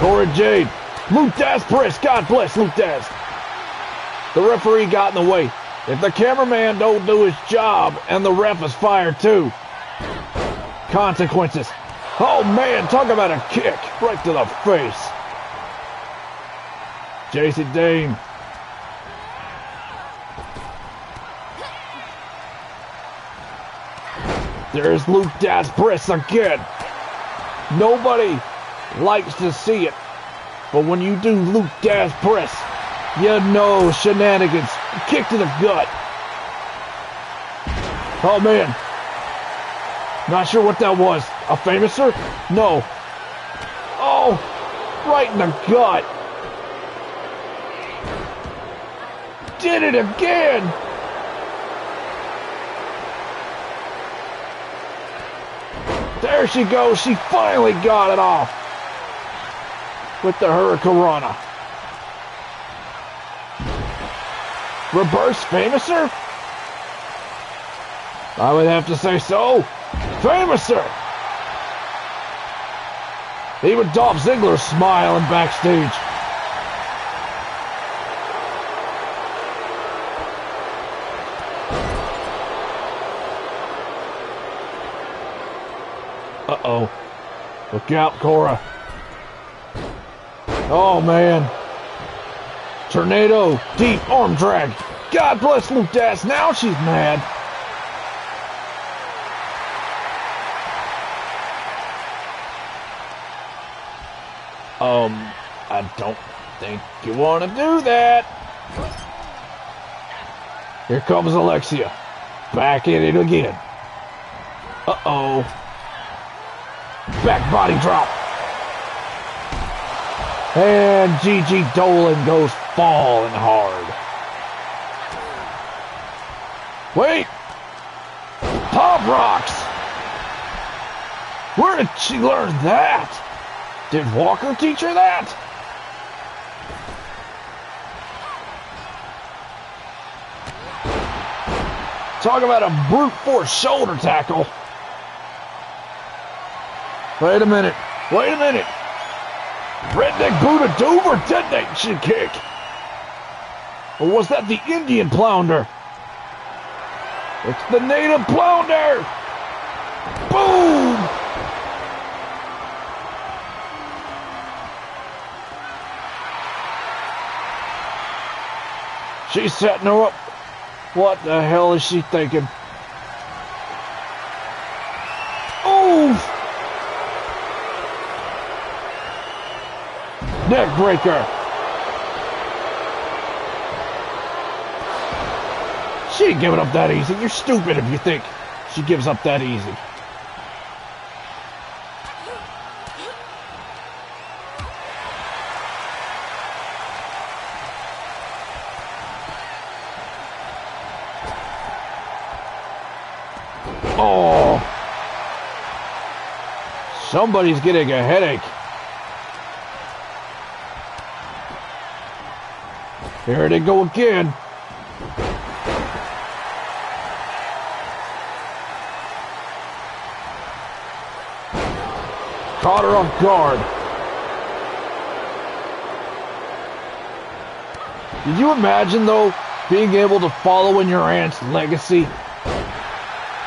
Cora Jade. Luke Daz press. God bless Luke Daz. The referee got in the way. If the cameraman don't do his job, and the ref is fired too. Consequences. Oh man, talk about a kick right to the face. JC Dane. There's Luke Daz press again. Nobody likes to see it, but when you do Luke Daz press, you know shenanigans. Kick to the gut. Oh man. Not sure what that was. A famouser? No. Oh, right in the gut. Did it again. There she goes. She finally got it off with the Hurricanrana. Reverse famouser? I would have to say so. Famouser! Even Dolph Ziggler smiling backstage. Uh-oh. Look out, Cora. Oh, man. Tornado, deep arm drag. God bless Luke Daz. Now she's mad. I don't think you want to do that. Here comes Alexia. Back in it again. Uh-oh. Back body drop. And Gigi Dolan goes falling hard. Wait! Pop rocks! Where did she learn that? Did Walker teach her that? Talk about a brute force shoulder tackle. Wait a minute. Wait a minute. Redneck Buddha Dover detonation kick. Or was that the Indian Plounder? It's the Native Plounder. Boom. She's setting her up. What the hell is she thinking? Oof! Neck breaker. She ain't giving up that easy. You're stupid if you think she gives up that easy. Oh, somebody's getting a headache. Here they go again. Caught her off guard. Did you imagine, though, being able to follow in your aunt's legacy?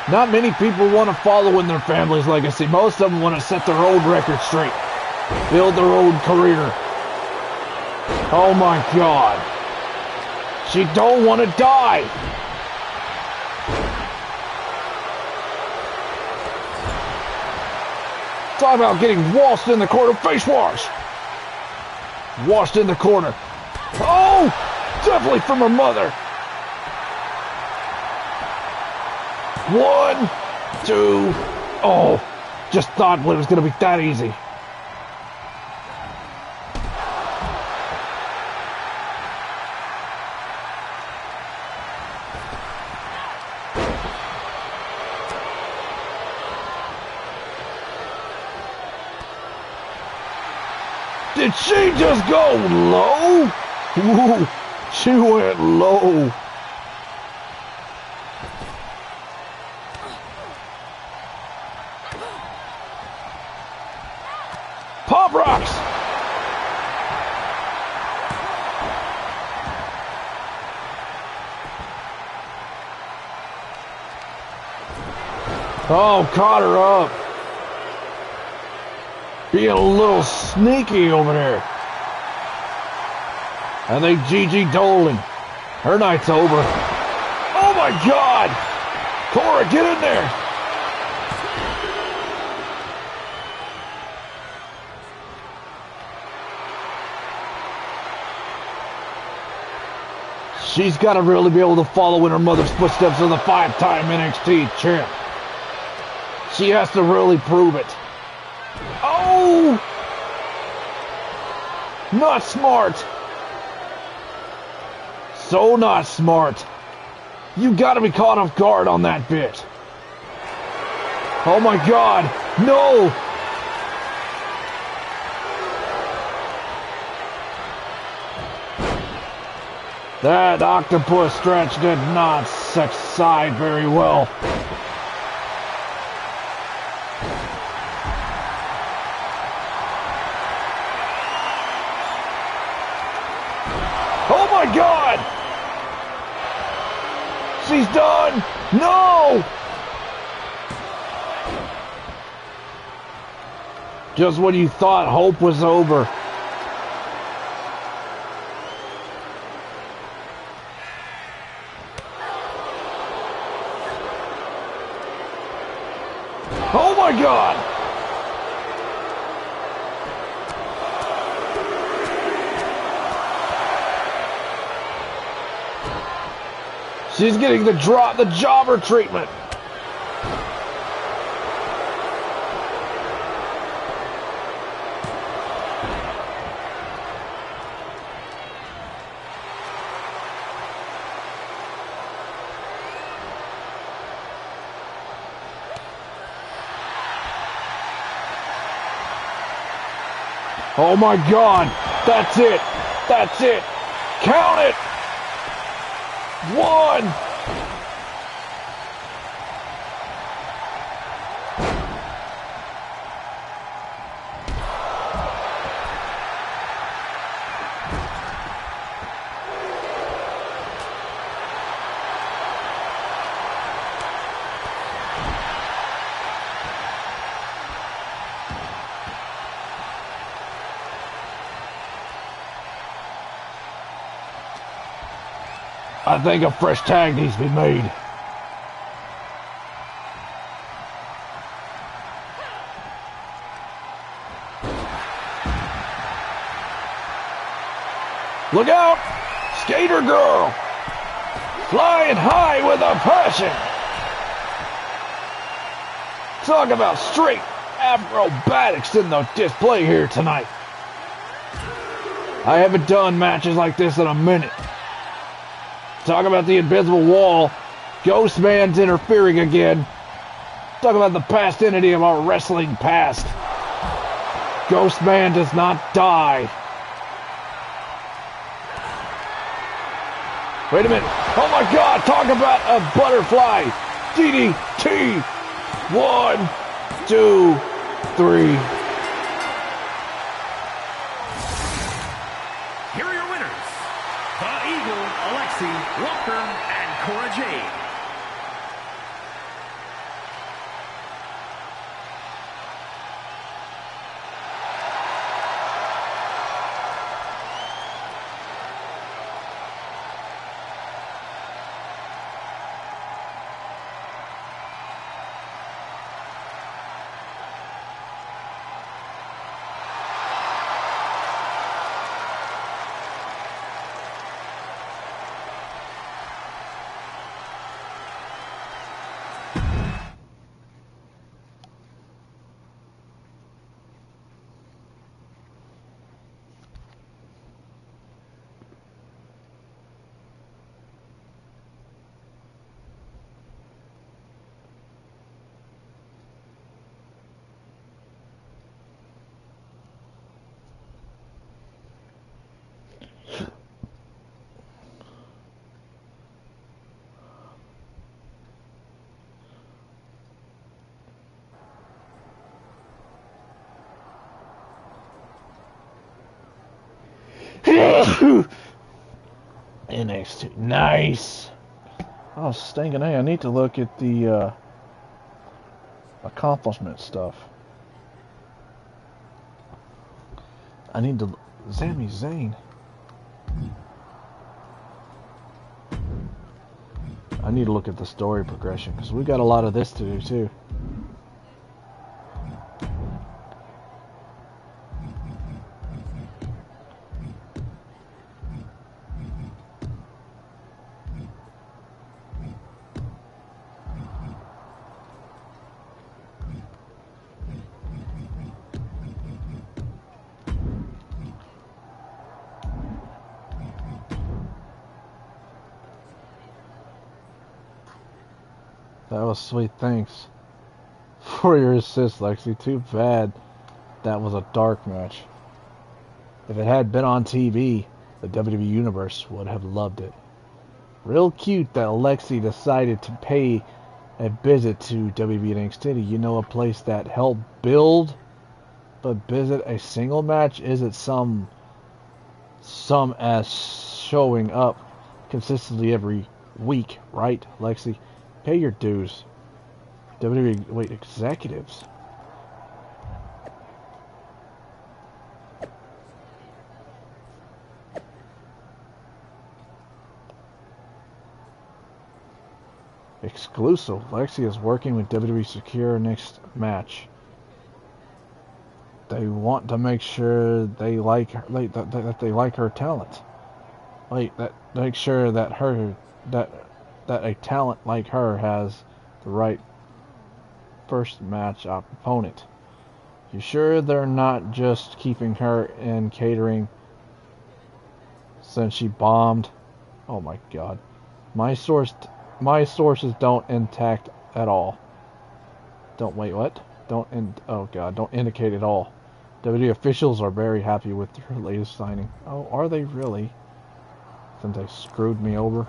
Not many people want to follow in their family's legacy. Most of them want to set their own record straight. Build their own career. Oh my God. She don't want to die. Talk about getting washed in the corner. Face wash. Washed in the corner. Oh, definitely from her mother. 1, 2. Oh, just thought it was going to be that easy. Did she just go low? Ooh, she went low. Pop rocks. Oh, caught her up. Being a little sneaky over there. I think Gigi Dolan. Her night's over. Oh my God! Cora, get in there! She's got to really be able to follow in her mother's footsteps as a 5-time NXT champ. She has to really prove it. Oh! Not smart. So not smart. You gotta be caught off guard on that bit. Oh my God, no! That octopus stretch did not succeed very well. Oh my God! She's done! No! Just when you thought hope was over. Oh my God! She's getting the jobber treatment. Oh my God, that's it, that's it, count it, 1. I think a fresh tag needs to be made. Look out! Skater girl! Flying high with a passion! Talk about straight acrobatics in the display here tonight. I haven't done matches like this in a minute. Talk about the invisible wall. Ghost Man's interfering again. Talk about the past entity of our wrestling past. Ghost Man does not die. Wait a minute. Oh my God, talk about a butterfly. DDT. 1, 2, 3. Here are your winners. The Eagle, Alexi, Walker, and Cora Jade. NXT, nice. Oh, stinking A, I need to look at the accomplishment stuff. I need to... Sami Zayn. I need to look at the story progression, because we got a lot of this to do, too. That was sweet, thanks for your assist, Lexi. Too bad that was a dark match. If it had been on TV, the WWE Universe would have loved it. Real cute that Alexi decided to pay a visit to WWE NXT. You know, a place that helped build, but visit a single match isn't some as showing up consistently every week, right, Alexi? Pay your dues. WWE, wait, executives. Exclusive. Alexi is working with WWE Secure next match. They want to make sure they like her, that they like her talent. Like that, make sure that that a talent like her has the right first match opponent. You sure they're not just keeping her in catering since she bombed? Oh my god. My sources don't intact at all. Don't wait, what? Oh god, don't indicate at all. WWE officials are very happy with her latest signing. Oh, are they really? Since they screwed me over.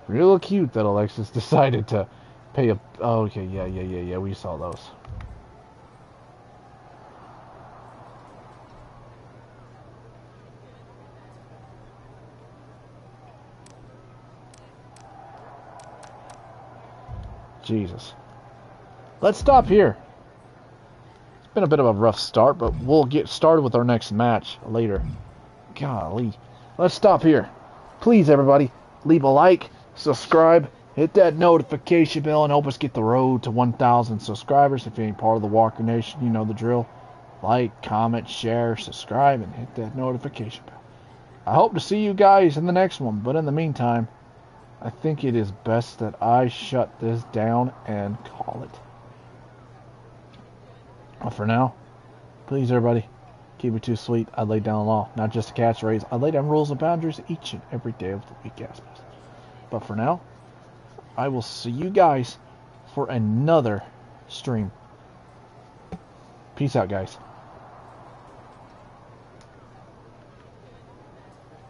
Real cute that Alexis decided to pay a... Oh, okay, yeah, we saw those. Jesus. Let's stop here. It's been a bit of a rough start, but we'll get started with our next match later. Golly. Let's stop here. Please, everybody, leave a like, subscribe, hit that notification bell, and help us get the road to 1,000 subscribers. If you ain't part of the Walker Nation, you know the drill. Like, comment, share, subscribe, and hit that notification bell. I hope to see you guys in the next one, but in the meantime, I think it is best that I shut this down and call it. But for now, please everybody, keep it too sweet. I lay down the law, not just a catchphrase. I lay down rules and boundaries each and every day of the week, guys. But for now, I will see you guys for another stream. Peace out, guys.